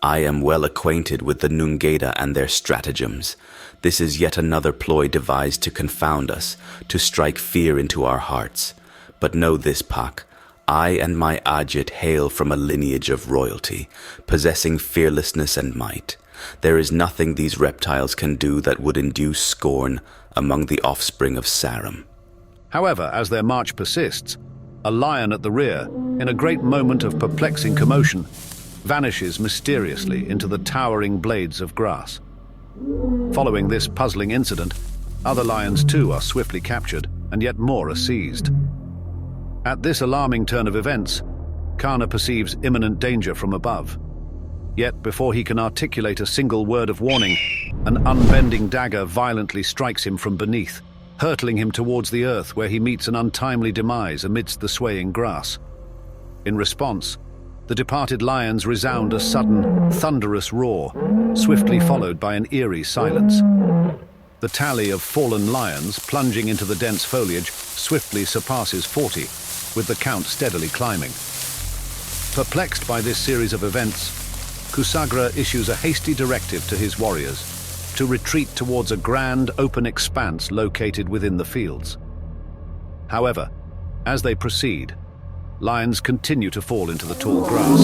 I am well acquainted with the Nungeda and their stratagems. This is yet another ploy devised to confound us, to strike fear into our hearts. But know this, Pak. I and my Ajit hail from a lineage of royalty, possessing fearlessness and might. There is nothing these reptiles can do that would induce scorn among the offspring of Sarum. However, as their march persists, a lion at the rear, in a great moment of perplexing commotion, vanishes mysteriously into the towering blades of grass. Following this puzzling incident, other lions too are swiftly captured, and yet more are seized. At this alarming turn of events, Kana perceives imminent danger from above. Yet before he can articulate a single word of warning, an unbending dagger violently strikes him from beneath, hurtling him towards the earth where he meets an untimely demise amidst the swaying grass. In response, the departed lions resound a sudden, thunderous roar, swiftly followed by an eerie silence. The tally of fallen lions plunging into the dense foliage swiftly surpasses 40, with the count steadily climbing. Perplexed by this series of events, Kusagra issues a hasty directive to his warriors, to retreat towards a grand, open expanse located within the fields. However, as they proceed, lions continue to fall into the tall grass,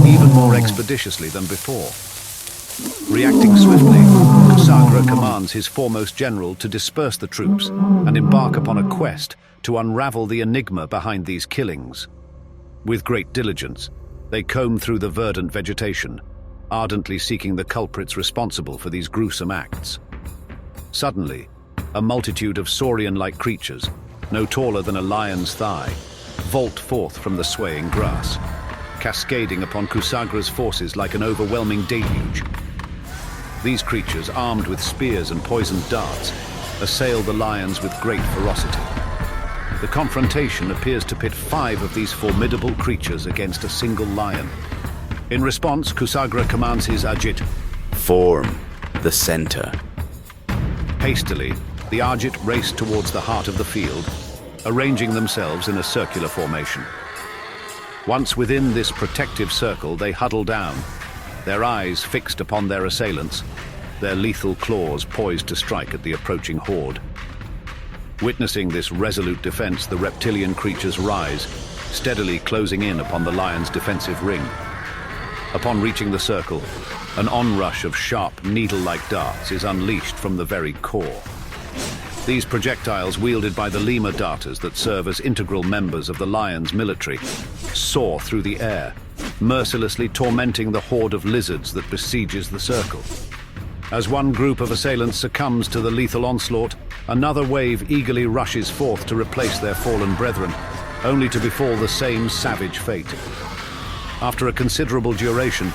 even more expeditiously than before. Reacting swiftly, Kusagra commands his foremost general to disperse the troops and embark upon a quest to unravel the enigma behind these killings. With great diligence, they comb through the verdant vegetation, ardently seeking the culprits responsible for these gruesome acts. Suddenly, a multitude of saurian-like creatures, no taller than a lion's thigh, vault forth from the swaying grass, cascading upon Kusagra's forces like an overwhelming deluge. These creatures, armed with spears and poisoned darts, assail the lions with great ferocity. The confrontation appears to pit 5 of these formidable creatures against a single lion. In response, Kusagra commands his Ajit, Form the center. Hastily, the Ajit race towards the heart of the field, arranging themselves in a circular formation. Once within this protective circle, they huddle down, their eyes fixed upon their assailants, their lethal claws poised to strike at the approaching horde. Witnessing this resolute defense, the reptilian creatures rise, steadily closing in upon the lion's defensive ring. Upon reaching the circle, an onrush of sharp, needle-like darts is unleashed from the very core. These projectiles, wielded by the lemur darters that serve as integral members of the lion's military, soar through the air, mercilessly tormenting the horde of lizards that besieges the circle. As one group of assailants succumbs to the lethal onslaught, another wave eagerly rushes forth to replace their fallen brethren, only to befall the same savage fate. After a considerable duration,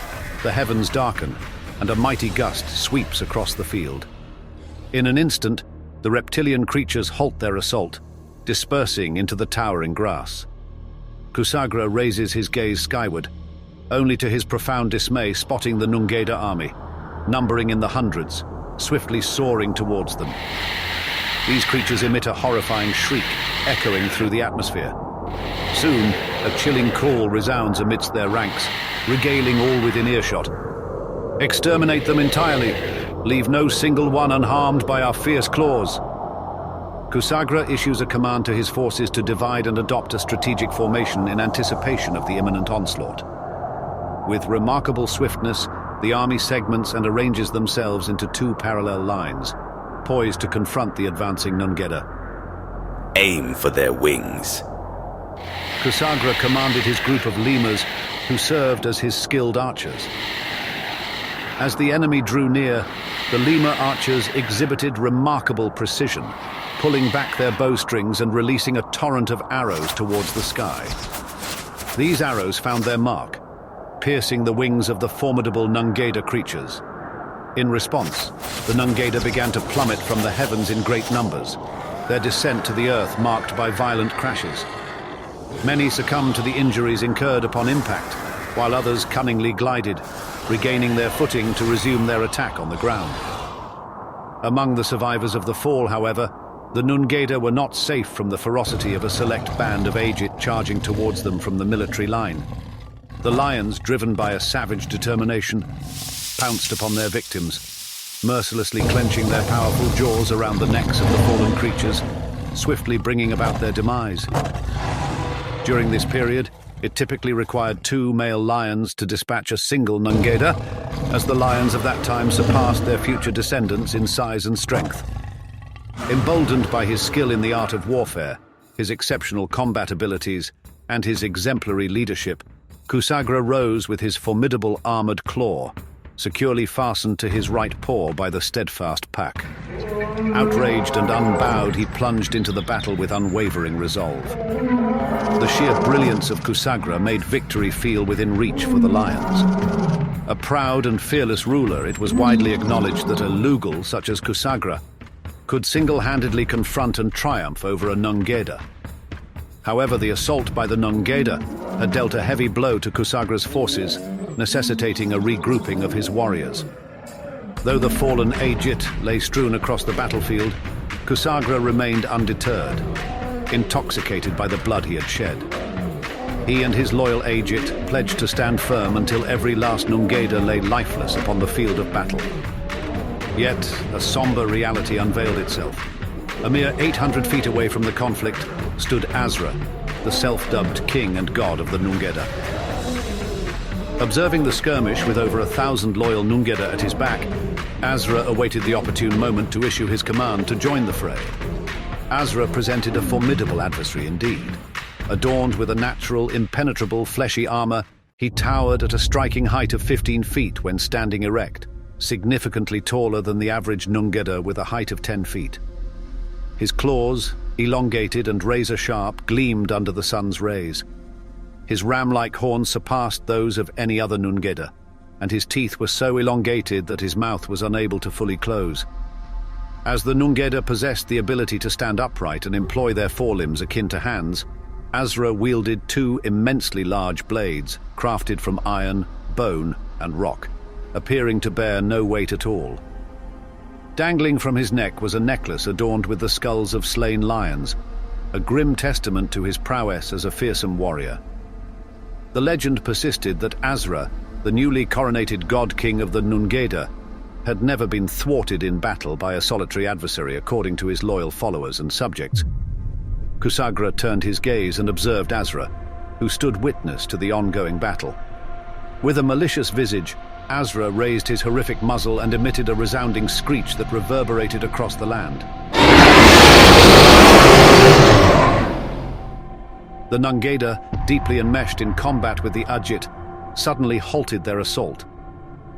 the heavens darken, and a mighty gust sweeps across the field. In an instant, the reptilian creatures halt their assault, dispersing into the towering grass. Kusagra raises his gaze skyward, only to his profound dismay spotting the Nungeda army, numbering in the hundreds, swiftly soaring towards them. These creatures emit a horrifying shriek, echoing through the atmosphere. Soon, a chilling call resounds amidst their ranks, regaling all within earshot. Exterminate them entirely. Leave no single one unharmed by our fierce claws. Kusagra issues a command to his forces to divide and adopt a strategic formation in anticipation of the imminent onslaught. With remarkable swiftness, the army segments and arranges themselves into 2 parallel lines, poised to confront the advancing Nungeda. Aim for their wings. Kusagra commanded his group of lemurs, who served as his skilled archers. As the enemy drew near, the lemur archers exhibited remarkable precision, pulling back their bowstrings and releasing a torrent of arrows towards the sky. These arrows found their mark, piercing the wings of the formidable Nungeda creatures. In response, the Nungeda began to plummet from the heavens in great numbers, their descent to the earth marked by violent crashes. Many succumbed to the injuries incurred upon impact, while others cunningly glided, regaining their footing to resume their attack on the ground. Among the survivors of the fall, however, the Nungeda were not safe from the ferocity of a select band of Ajit charging towards them from the military line. The lions, driven by a savage determination, pounced upon their victims, mercilessly clenching their powerful jaws around the necks of the fallen creatures, swiftly bringing about their demise. During this period, it typically required 2 male lions to dispatch a single Nungeda, as the lions of that time surpassed their future descendants in size and strength. Emboldened by his skill in the art of warfare, his exceptional combat abilities, and his exemplary leadership, Kusagra rose with his formidable armored claw, securely fastened to his right paw by the steadfast pack. Outraged and unbowed, he plunged into the battle with unwavering resolve. The sheer brilliance of Kusagra made victory feel within reach for the lions. A proud and fearless ruler, it was widely acknowledged that a Lugal such as Kusagra could single-handedly confront and triumph over a Nungeda. However, the assault by the Nungeda had dealt a heavy blow to Kusagra's forces, necessitating a regrouping of his warriors. Though the fallen Ajit lay strewn across the battlefield, Kusagra remained undeterred, intoxicated by the blood he had shed. He and his loyal Ajit pledged to stand firm until every last Nungeda lay lifeless upon the field of battle. Yet, a somber reality unveiled itself. A mere 800 feet away from the conflict stood Azra, the self-dubbed king and god of the Nungeda. Observing the skirmish with over 1,000 loyal Nungeda at his back, Azra awaited the opportune moment to issue his command to join the fray. Azra presented a formidable adversary indeed. Adorned with a natural, impenetrable, fleshy armor, he towered at a striking height of 15 feet when standing erect, significantly taller than the average Nungeda with a height of 10 feet. His claws, elongated and razor-sharp, gleamed under the sun's rays. His ram-like horns surpassed those of any other Nungeda, and his teeth were so elongated that his mouth was unable to fully close. As the Nungeda possessed the ability to stand upright and employ their forelimbs akin to hands, Azra wielded two immensely large blades, crafted from iron, bone, and rock, appearing to bear no weight at all. Dangling from his neck was a necklace adorned with the skulls of slain lions, a grim testament to his prowess as a fearsome warrior. The legend persisted that Azra, the newly coronated god-king of the Nungeda, had never been thwarted in battle by a solitary adversary according to his loyal followers and subjects. Kusagra turned his gaze and observed Azra, who stood witness to the ongoing battle. With a malicious visage, Azra raised his horrific muzzle and emitted a resounding screech that reverberated across the land. The Nungeda, deeply enmeshed in combat with the Ajit, suddenly halted their assault.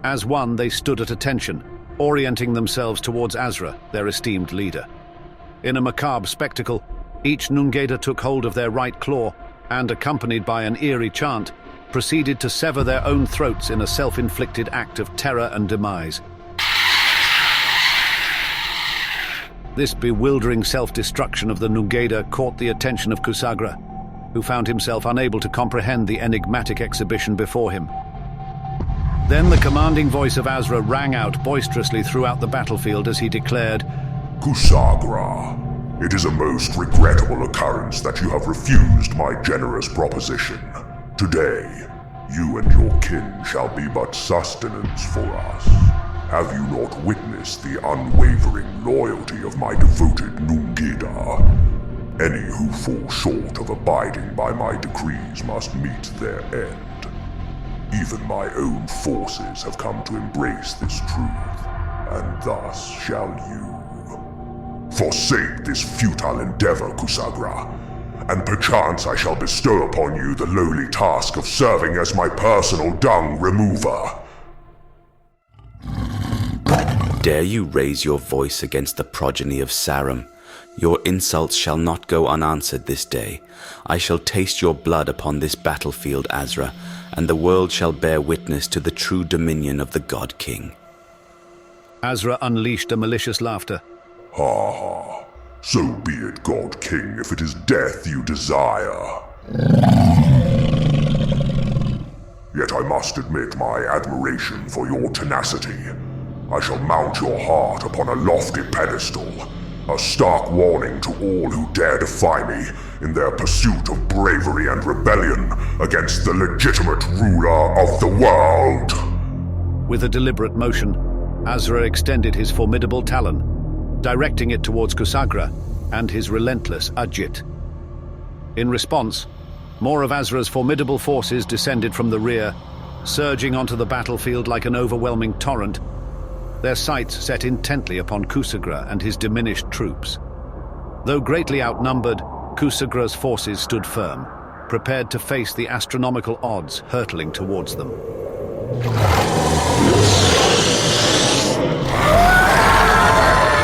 As one, they stood at attention, orienting themselves towards Azra, their esteemed leader. In a macabre spectacle, each Nungeda took hold of their right claw and, accompanied by an eerie chant, proceeded to sever their own throats in a self-inflicted act of terror and demise. This bewildering self-destruction of the Nungeda caught the attention of Kusagra, who found himself unable to comprehend the enigmatic exhibition before him. Then the commanding voice of Azra rang out boisterously throughout the battlefield as he declared, Kusagra, it is a most regrettable occurrence that you have refused my generous proposition. Today, you and your kin shall be but sustenance for us. Have you not witnessed the unwavering loyalty of my devoted Nungeda? Any who fall short of abiding by my decrees must meet their end. Even my own forces have come to embrace this truth, and thus shall you. Forsake this futile endeavor, Kusagra, and perchance I shall bestow upon you the lowly task of serving as my personal dung remover. Dare you raise your voice against the progeny of Sarum? Your insults shall not go unanswered this day. I shall taste your blood upon this battlefield, Azra, and the world shall bear witness to the true dominion of the God King. Azra unleashed a malicious laughter. Ha ha. So be it, God King, if it is death you desire. Yet I must admit my admiration for your tenacity. I shall mount your heart upon a lofty pedestal, a stark warning to all who dare defy me in their pursuit of bravery and rebellion against the legitimate ruler of the world. With a deliberate motion, Azra extended his formidable talon, directing it towards Kusagra and his relentless Ajit. In response, more of Azra's formidable forces descended from the rear, surging onto the battlefield like an overwhelming torrent, their sights set intently upon Kusagra and his diminished troops. Though greatly outnumbered, Kusagra's forces stood firm, prepared to face the astronomical odds hurtling towards them.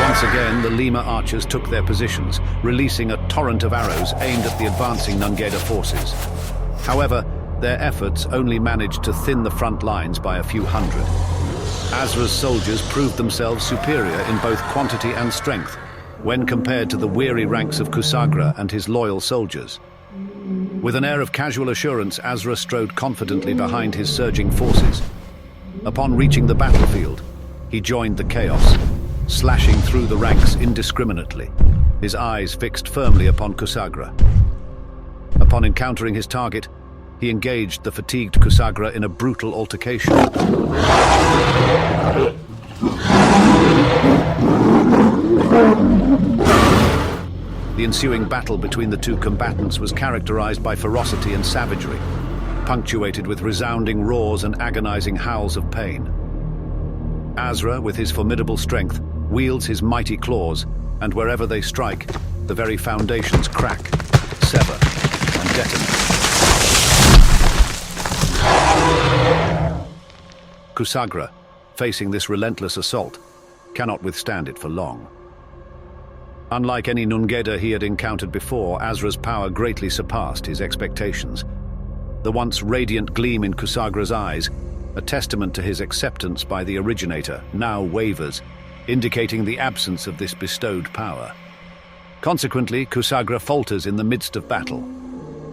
Once again, the Lima archers took their positions, releasing a torrent of arrows aimed at the advancing Nungeda forces. However, their efforts only managed to thin the front lines by a few hundred. Azra's soldiers proved themselves superior in both quantity and strength when compared to the weary ranks of Kusagra and his loyal soldiers. With an air of casual assurance, Azra strode confidently behind his surging forces. Upon reaching the battlefield, he joined the chaos, slashing through the ranks indiscriminately, his eyes fixed firmly upon Kusagra. Upon encountering his target, he engaged the fatigued Kusagra in a brutal altercation. The ensuing battle between the two combatants was characterized by ferocity and savagery, punctuated with resounding roars and agonizing howls of pain. Azra, with his formidable strength, wields his mighty claws, and wherever they strike, the very foundations crack, sever, and detonate. Kusagra, facing this relentless assault, cannot withstand it for long. Unlike any Nungeda he had encountered before, Azra's power greatly surpassed his expectations. The once radiant gleam in Kusagra's eyes, a testament to his acceptance by the originator, now wavers, indicating the absence of this bestowed power. Consequently, Kusagra falters in the midst of battle.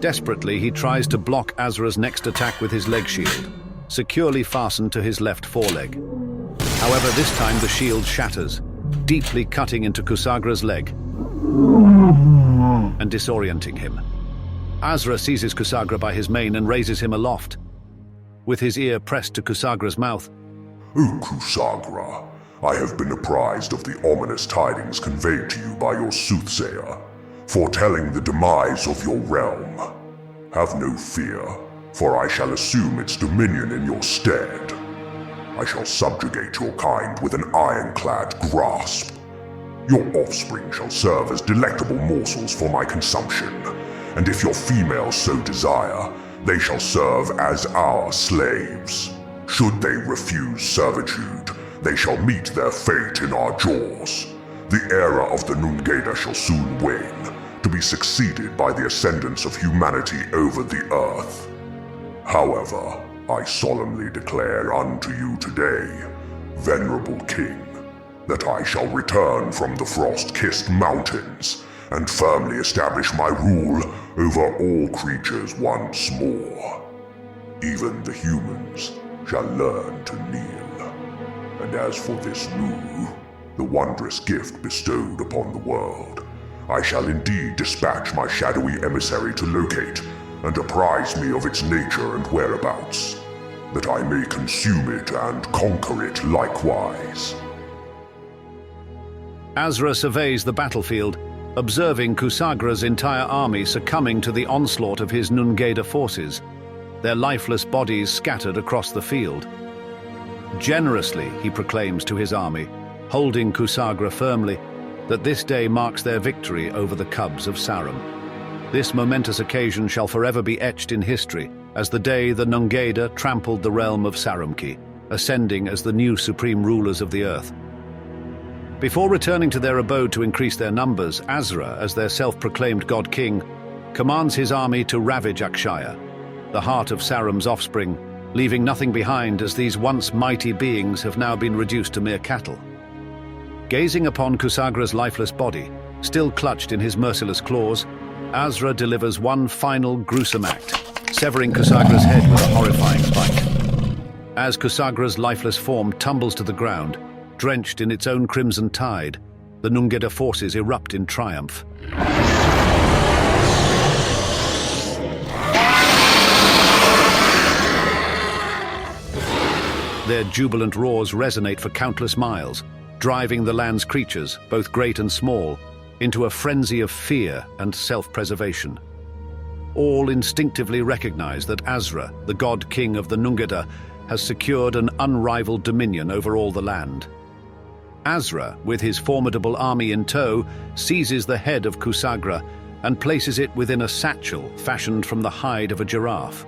Desperately, he tries to block Azra's next attack with his leg shield, securely fastened to his left foreleg. However, this time the shield shatters, deeply cutting into Kusagra's leg and disorienting him. Azra seizes Kusagra by his mane and raises him aloft. With his ear pressed to Kusagra's mouth, O Kusagra, I have been apprised of the ominous tidings conveyed to you by your soothsayer, foretelling the demise of your realm. Have no fear, for I shall assume its dominion in your stead. I shall subjugate your kind with an ironclad grasp. Your offspring shall serve as delectable morsels for my consumption, and if your females so desire, they shall serve as our slaves. Should they refuse servitude, they shall meet their fate in our jaws. The era of the Nungeda shall soon wane, to be succeeded by the ascendance of humanity over the earth. However, I solemnly declare unto you today, venerable king, that I shall return from the frost-kissed mountains and firmly establish my rule over all creatures once more. Even the humans shall learn to kneel. And as for this Nu, the wondrous gift bestowed upon the world, I shall indeed dispatch my shadowy emissary to locate and apprise me of its nature and whereabouts, that I may consume it and conquer it likewise. Azra surveys the battlefield, observing Kusagra's entire army succumbing to the onslaught of his Nungeda forces, their lifeless bodies scattered across the field. Generously, he proclaims to his army, holding Kusagra firmly, that this day marks their victory over the cubs of Sarum. This momentous occasion shall forever be etched in history as the day the Nungeda trampled the realm of Sarumki, ascending as the new supreme rulers of the earth. Before returning to their abode to increase their numbers, Azra, as their self-proclaimed god-king, commands his army to ravage Akshaya, the heart of Sarum's offspring, leaving nothing behind as these once mighty beings have now been reduced to mere cattle. Gazing upon Kusagra's lifeless body, still clutched in his merciless claws, Azra delivers one final gruesome act, severing Kusagra's head with a horrifying bite. As Kusagra's lifeless form tumbles to the ground, drenched in its own crimson tide, the Nungeda forces erupt in triumph. Their jubilant roars resonate for countless miles, driving the land's creatures, both great and small, into a frenzy of fear and self-preservation. All instinctively recognize that Azra, the god-king of the Nungeda, has secured an unrivaled dominion over all the land. Azra, with his formidable army in tow, seizes the head of Kusagra and places it within a satchel fashioned from the hide of a giraffe.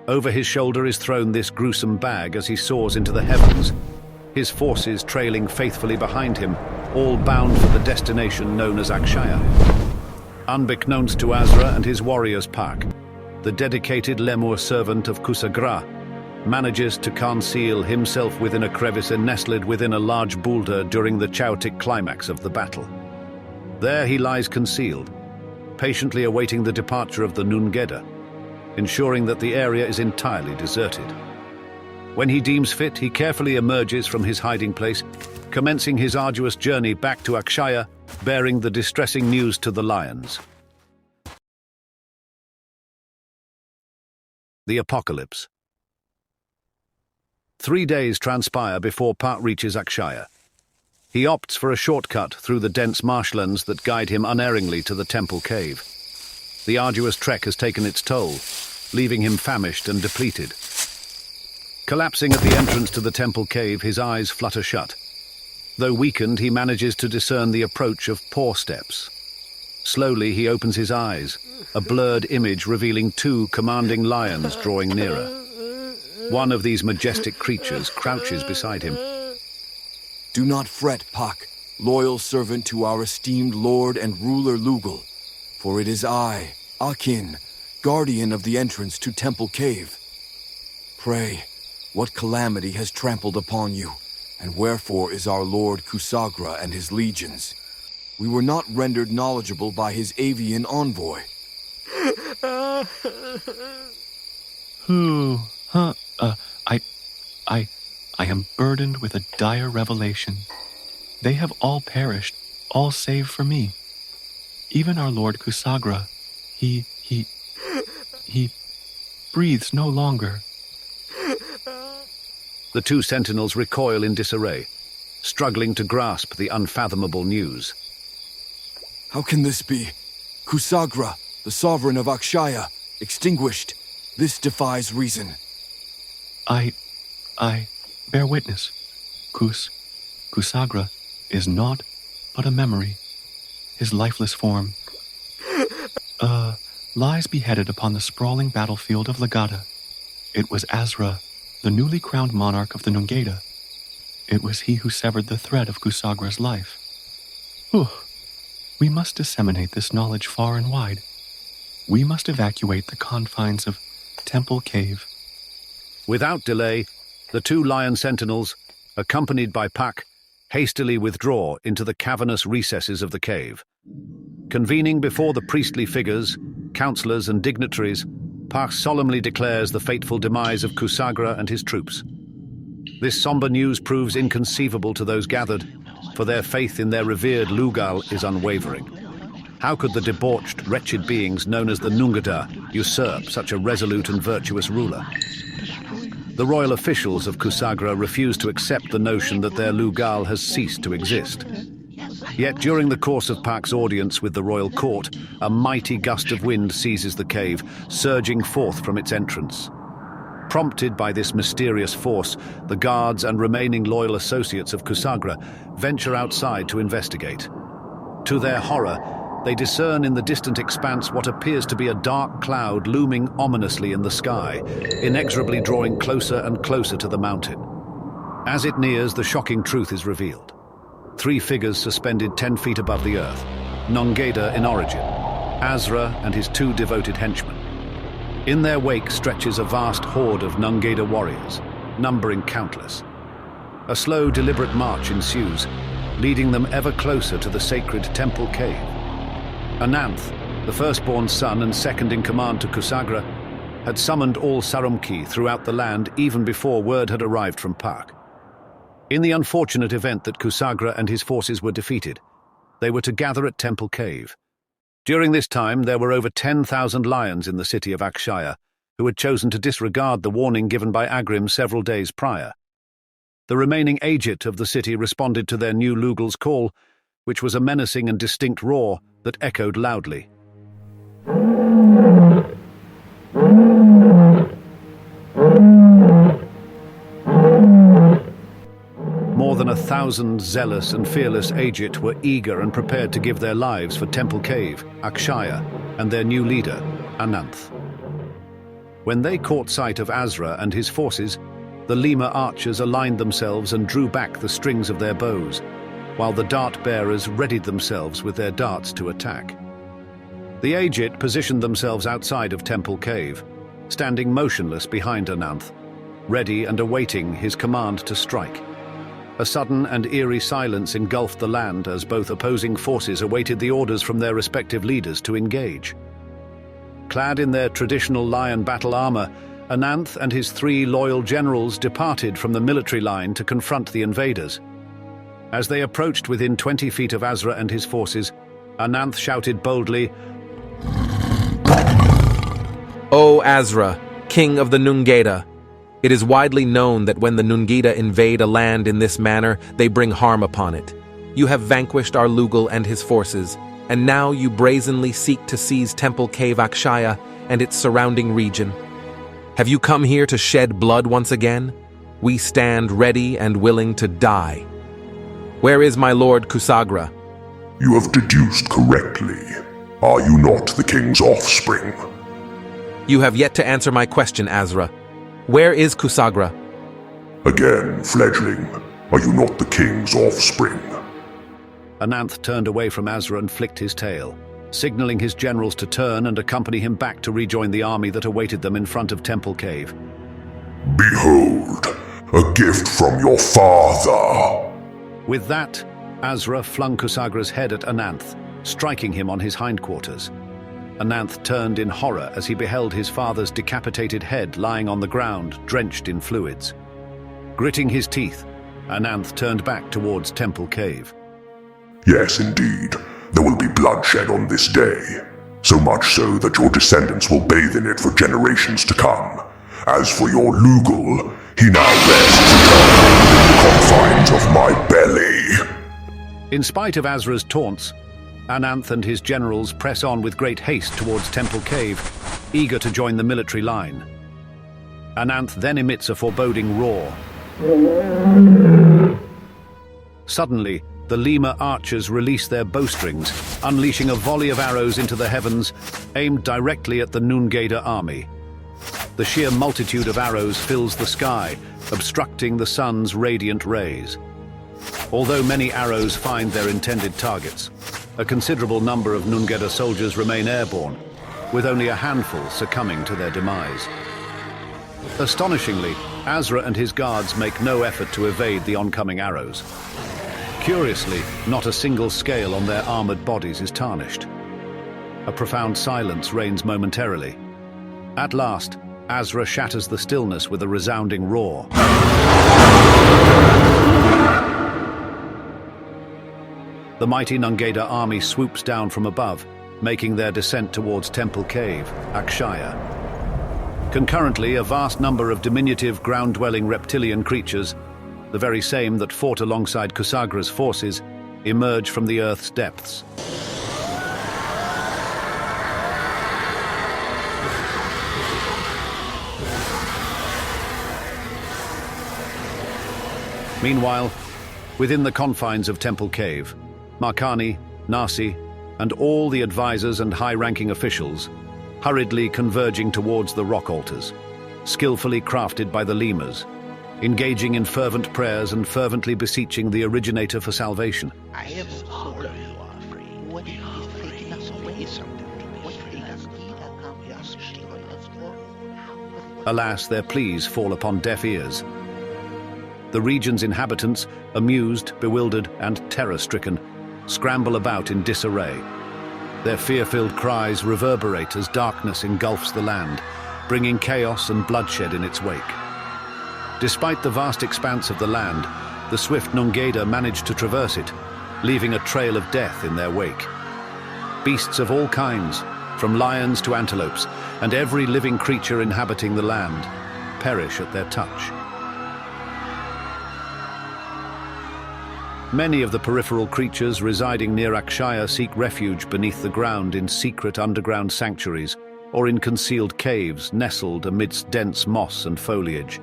Over his shoulder is thrown this gruesome bag as he soars into the heavens, his forces trailing faithfully behind him, all bound for the destination known as Akshaya. Unbeknownst to Azra and his warriors Pak, the dedicated Lemur servant of Kusagra manages to conceal himself within a crevice and nestled within a large boulder during the chaotic climax of the battle. There he lies concealed, patiently awaiting the departure of the Nungeda, ensuring that the area is entirely deserted. When he deems fit, he carefully emerges from his hiding place, commencing his arduous journey back to Akshaya, bearing the distressing news to the lions. The Apocalypse. 3 days transpire before Pat reaches Akshaya. He opts for a shortcut through the dense marshlands that guide him unerringly to the temple cave. The arduous trek has taken its toll, leaving him famished and depleted. Collapsing at the entrance to the temple cave, his eyes flutter shut. Though weakened, he manages to discern the approach of paw steps. Slowly, he opens his eyes, a blurred image revealing two commanding lions drawing nearer. One of these majestic creatures crouches beside him. Do not fret, Pak, loyal servant to our esteemed lord and ruler Lugal, for it is I, Akin, guardian of the entrance to Temple Cave. Pray, what calamity has trampled upon you, and wherefore is our lord Kusagra and his legions? We were not rendered knowledgeable by his avian envoy. I am burdened with a dire revelation. They have all perished, all save for me. Even our Lord Kusagra, he breathes no longer. The two sentinels recoil in disarray, struggling to grasp the unfathomable news. How can this be? Kusagra, the sovereign of Akshaya, extinguished. This defies reason. I bear witness. Kusagra is naught but a memory. His lifeless form lies beheaded upon the sprawling battlefield of Legada. It was Azra, the newly crowned monarch of the Nungeda. It was he who severed the thread of Kusagra's life. We must disseminate this knowledge far and wide. We must evacuate the confines of Temple Cave. Without delay, the two lion sentinels, accompanied by Pak, hastily withdraw into the cavernous recesses of the cave. Convening before the priestly figures, counselors and dignitaries, Pak solemnly declares the fateful demise of Kusagra and his troops. This somber news proves inconceivable to those gathered, for their faith in their revered Lugal is unwavering. How could the debauched, wretched beings known as the Nungeda usurp such a resolute and virtuous ruler? The royal officials of Kusagra refuse to accept the notion that their Lugal has ceased to exist. Yet during the course of Pak's audience with the royal court, a mighty gust of wind seizes the cave, surging forth from its entrance. Prompted by this mysterious force, the guards and remaining loyal associates of Kusagra venture outside to investigate. To their horror, they discern in the distant expanse what appears to be a dark cloud looming ominously in the sky, inexorably drawing closer and closer to the mountain. As it nears, the shocking truth is revealed. Three figures suspended 10 feet above the earth, Nungeda in origin, Azra and his two devoted henchmen. In their wake stretches a vast horde of Nungeda warriors, numbering countless. A slow, deliberate march ensues, leading them ever closer to the sacred temple cave. Ananth, the firstborn son and second in command to Kusagra, had summoned all Sarumki throughout the land even before word had arrived from Pak. In the unfortunate event that Kusagra and his forces were defeated, they were to gather at Temple Cave. During this time, there were over 10,000 lions in the city of Akshaya, who had chosen to disregard the warning given by Agrim several days prior. The remaining Agit of the city responded to their new Lugal's call, which was a menacing and distinct roar that echoed loudly. More than 1,000 zealous and fearless Agit were eager and prepared to give their lives for Temple Cave, Akshaya, and their new leader, Ananth. When they caught sight of Azra and his forces, the Lima archers aligned themselves and drew back the strings of their bows, while the dart-bearers readied themselves with their darts to attack. The Agit positioned themselves outside of Temple Cave, standing motionless behind Ananth, ready and awaiting his command to strike. A sudden and eerie silence engulfed the land as both opposing forces awaited the orders from their respective leaders to engage. Clad in their traditional lion battle armor, Ananth and his 3 loyal generals departed from the military line to confront the invaders. As they approached within 20 feet of Azra and his forces, Ananth shouted boldly, O Azra, king of the Nungeda! It is widely known that when the Nungeda invade a land in this manner, they bring harm upon it. You have vanquished our Lugal and his forces, and now you brazenly seek to seize Temple Cave Akshaya and its surrounding region. Have you come here to shed blood once again? We stand ready and willing to die. Where is my lord Kusagra? You have deduced correctly. Are you not the king's offspring? You have yet to answer my question, Azra. Where is Kusagra? Again, fledgling, are you not the king's offspring? Ananth turned away from Azra and flicked his tail, signaling his generals to turn and accompany him back to rejoin the army that awaited them in front of Temple Cave. Behold, a gift from your father. With that, Azra flung Kusagra's head at Ananth, striking him on his hindquarters. Ananth turned in horror as he beheld his father's decapitated head lying on the ground, drenched in fluids. Gritting his teeth, Ananth turned back towards Temple Cave. Yes, indeed. There will be bloodshed on this day. So much so that your descendants will bathe in it for generations to come. As for your Lugal, he now rests eternally in the confines of my belly. In spite of Azra's taunts, Ananth and his generals press on with great haste towards Temple Cave, eager to join the military line. Ananth then emits a foreboding roar. Suddenly, the Lima archers release their bowstrings, unleashing a volley of arrows into the heavens, aimed directly at the Nungeda army. The sheer multitude of arrows fills the sky, obstructing the sun's radiant rays. Although many arrows find their intended targets, a considerable number of Nungeda soldiers remain airborne, with only a handful succumbing to their demise. Astonishingly, Azra and his guards make no effort to evade the oncoming arrows. Curiously, not a single scale on their armored bodies is tarnished. A profound silence reigns momentarily. At last, Azra shatters the stillness with a resounding roar. The mighty Nungeda army swoops down from above, making their descent towards Temple Cave, Akshaya. Concurrently, a vast number of diminutive, ground-dwelling reptilian creatures, the very same that fought alongside Kusagra's forces, emerge from the Earth's depths. Meanwhile, within the confines of Temple Cave, Markani, Nasi, and all the advisors and high-ranking officials hurriedly converging towards the rock altars, skillfully crafted by the Lemurs, engaging in fervent prayers and fervently beseeching the originator for salvation. I am sorry you are free. What if he's taking us away someday? Alas, their pleas fall upon deaf ears. The region's inhabitants, amused, bewildered, and terror-stricken, scramble about in disarray. Their fear-filled cries reverberate as darkness engulfs the land, bringing chaos and bloodshed in its wake. Despite the vast expanse of the land, the swift Nungeda managed to traverse it, leaving a trail of death in their wake. Beasts of all kinds, from lions to antelopes, and every living creature inhabiting the land, perish at their touch. Many of the peripheral creatures residing near Akshaya seek refuge beneath the ground in secret underground sanctuaries or in concealed caves nestled amidst dense moss and foliage.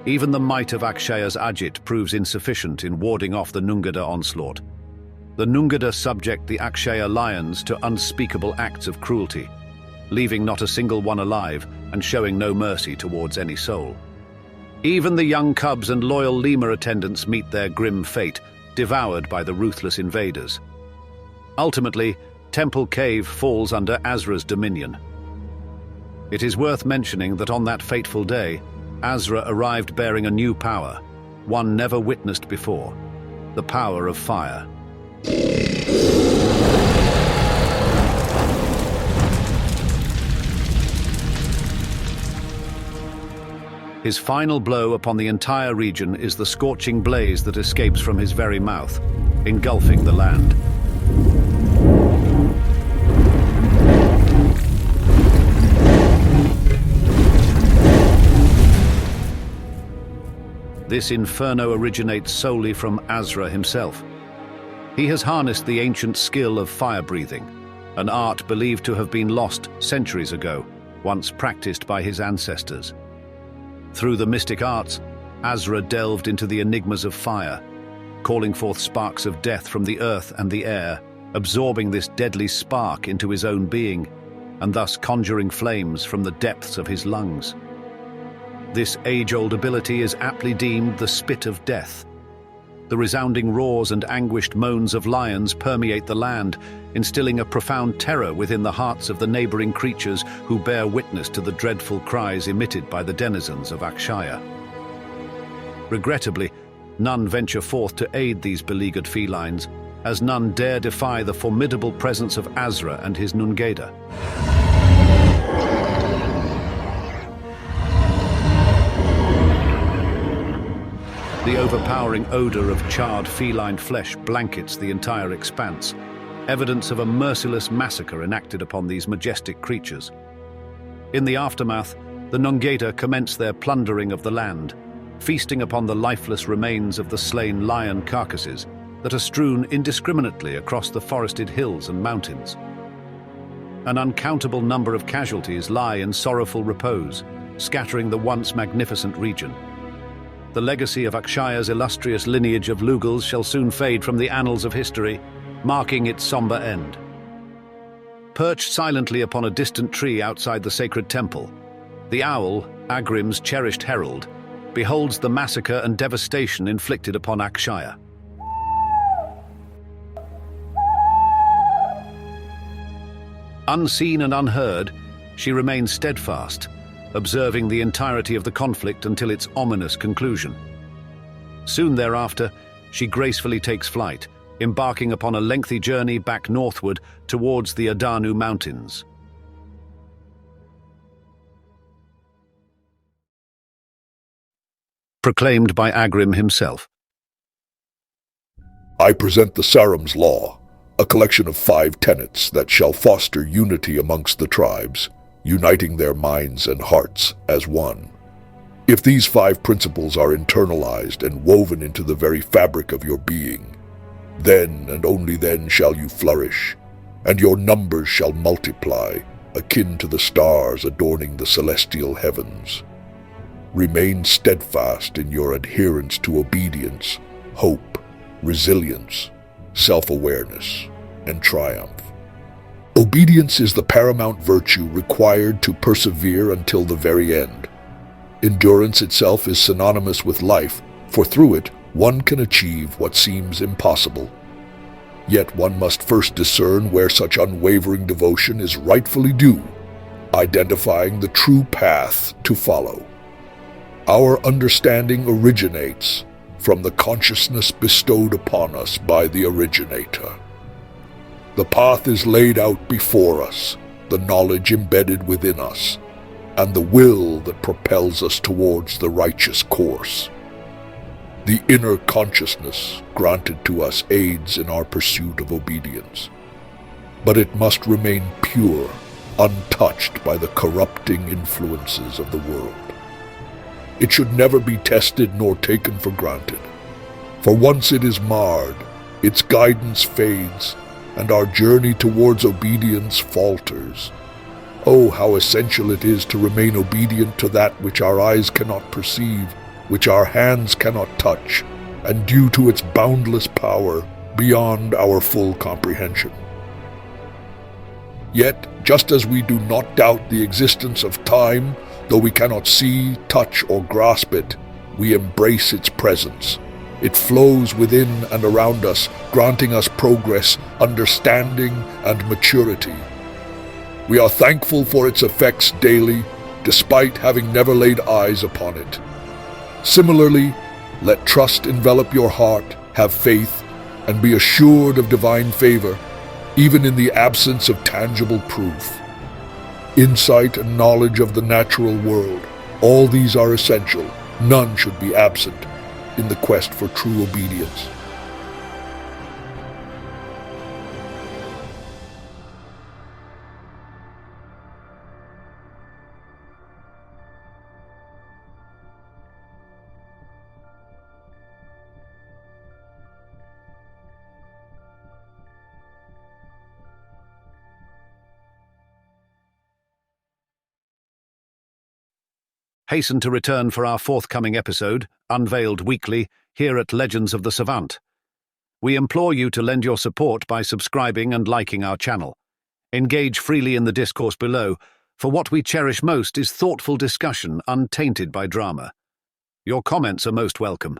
Even the might of Akshaya's Ajit proves insufficient in warding off the Nungeda onslaught. The Nungeda subject the Akshaya lions to unspeakable acts of cruelty, leaving not a single one alive and showing no mercy towards any soul. Even the young cubs and loyal lemur attendants meet their grim fate, devoured by the ruthless invaders. Ultimately, Temple Cave falls under Azra's dominion. It is worth mentioning that on that fateful day, Azra arrived bearing a new power, one never witnessed before, the power of fire. His final blow upon the entire region is the scorching blaze that escapes from his very mouth, engulfing the land. This inferno originates solely from Azra himself, He has harnessed the ancient skill of fire-breathing, an art believed to have been lost centuries ago, once practiced by his ancestors. Through the mystic arts, Azra delved into the enigmas of fire, calling forth sparks of death from the earth and the air, absorbing this deadly spark into his own being, and thus conjuring flames from the depths of his lungs. This age-old ability is aptly deemed the spit of death. The resounding roars and anguished moans of lions permeate the land, instilling a profound terror within the hearts of the neighboring creatures who bear witness to the dreadful cries emitted by the denizens of Akshaya. Regrettably, none venture forth to aid these beleaguered felines, as none dare defy the formidable presence of Azra and his Nungeda. The overpowering odor of charred feline flesh blankets the entire expanse, evidence of a merciless massacre enacted upon these majestic creatures. In the aftermath, the Nungeda commence their plundering of the land, feasting upon the lifeless remains of the slain lion carcasses that are strewn indiscriminately across the forested hills and mountains. An uncountable number of casualties lie in sorrowful repose, scattering the once magnificent region. The legacy of Akshaya's illustrious lineage of Lugals shall soon fade from the annals of history, marking its somber end. Perched silently upon a distant tree outside the sacred temple, the owl, Agrim's cherished herald, beholds the massacre and devastation inflicted upon Akshaya. Unseen and unheard, she remains steadfast, observing the entirety of the conflict until its ominous conclusion. Soon thereafter, she gracefully takes flight, embarking upon a lengthy journey back northward towards the Adanu Mountains. Proclaimed by Agrim himself. I present the Saram's Law, a collection of 5 tenets that shall foster unity amongst the tribes, uniting their minds and hearts as one. If these 5 principles are internalized and woven into the very fabric of your being, then and only then shall you flourish, and your numbers shall multiply, akin to the stars adorning the celestial heavens. Remain steadfast in your adherence to obedience, hope, resilience, self-awareness, and triumph. Obedience is the paramount virtue required to persevere until the very end. Endurance itself is synonymous with life, for through it one can achieve what seems impossible. Yet one must first discern where such unwavering devotion is rightfully due, identifying the true path to follow. Our understanding originates from the consciousness bestowed upon us by the originator. The path is laid out before us, the knowledge embedded within us, and the will that propels us towards the righteous course. The inner consciousness granted to us aids in our pursuit of obedience, but it must remain pure, untouched by the corrupting influences of the world. It should never be tested nor taken for granted, for once it is marred, its guidance fades, and our journey towards obedience falters. Oh, how essential it is to remain obedient to that which our eyes cannot perceive, which our hands cannot touch, and due to its boundless power, beyond our full comprehension. Yet, just as we do not doubt the existence of time, though we cannot see, touch, or grasp it, we embrace its presence. It flows within and around us, granting us progress, understanding, and maturity. We are thankful for its effects daily, despite having never laid eyes upon it. Similarly, let trust envelop your heart, have faith, and be assured of divine favor, even in the absence of tangible proof. Insight and knowledge of the natural world, all these are essential. None should be absent in the quest for true obedience. Hasten to return for our forthcoming episode, unveiled weekly, here at Legends of the Savant. We implore you to lend your support by subscribing and liking our channel. Engage freely in the discourse below, for what we cherish most is thoughtful discussion untainted by drama. Your comments are most welcome.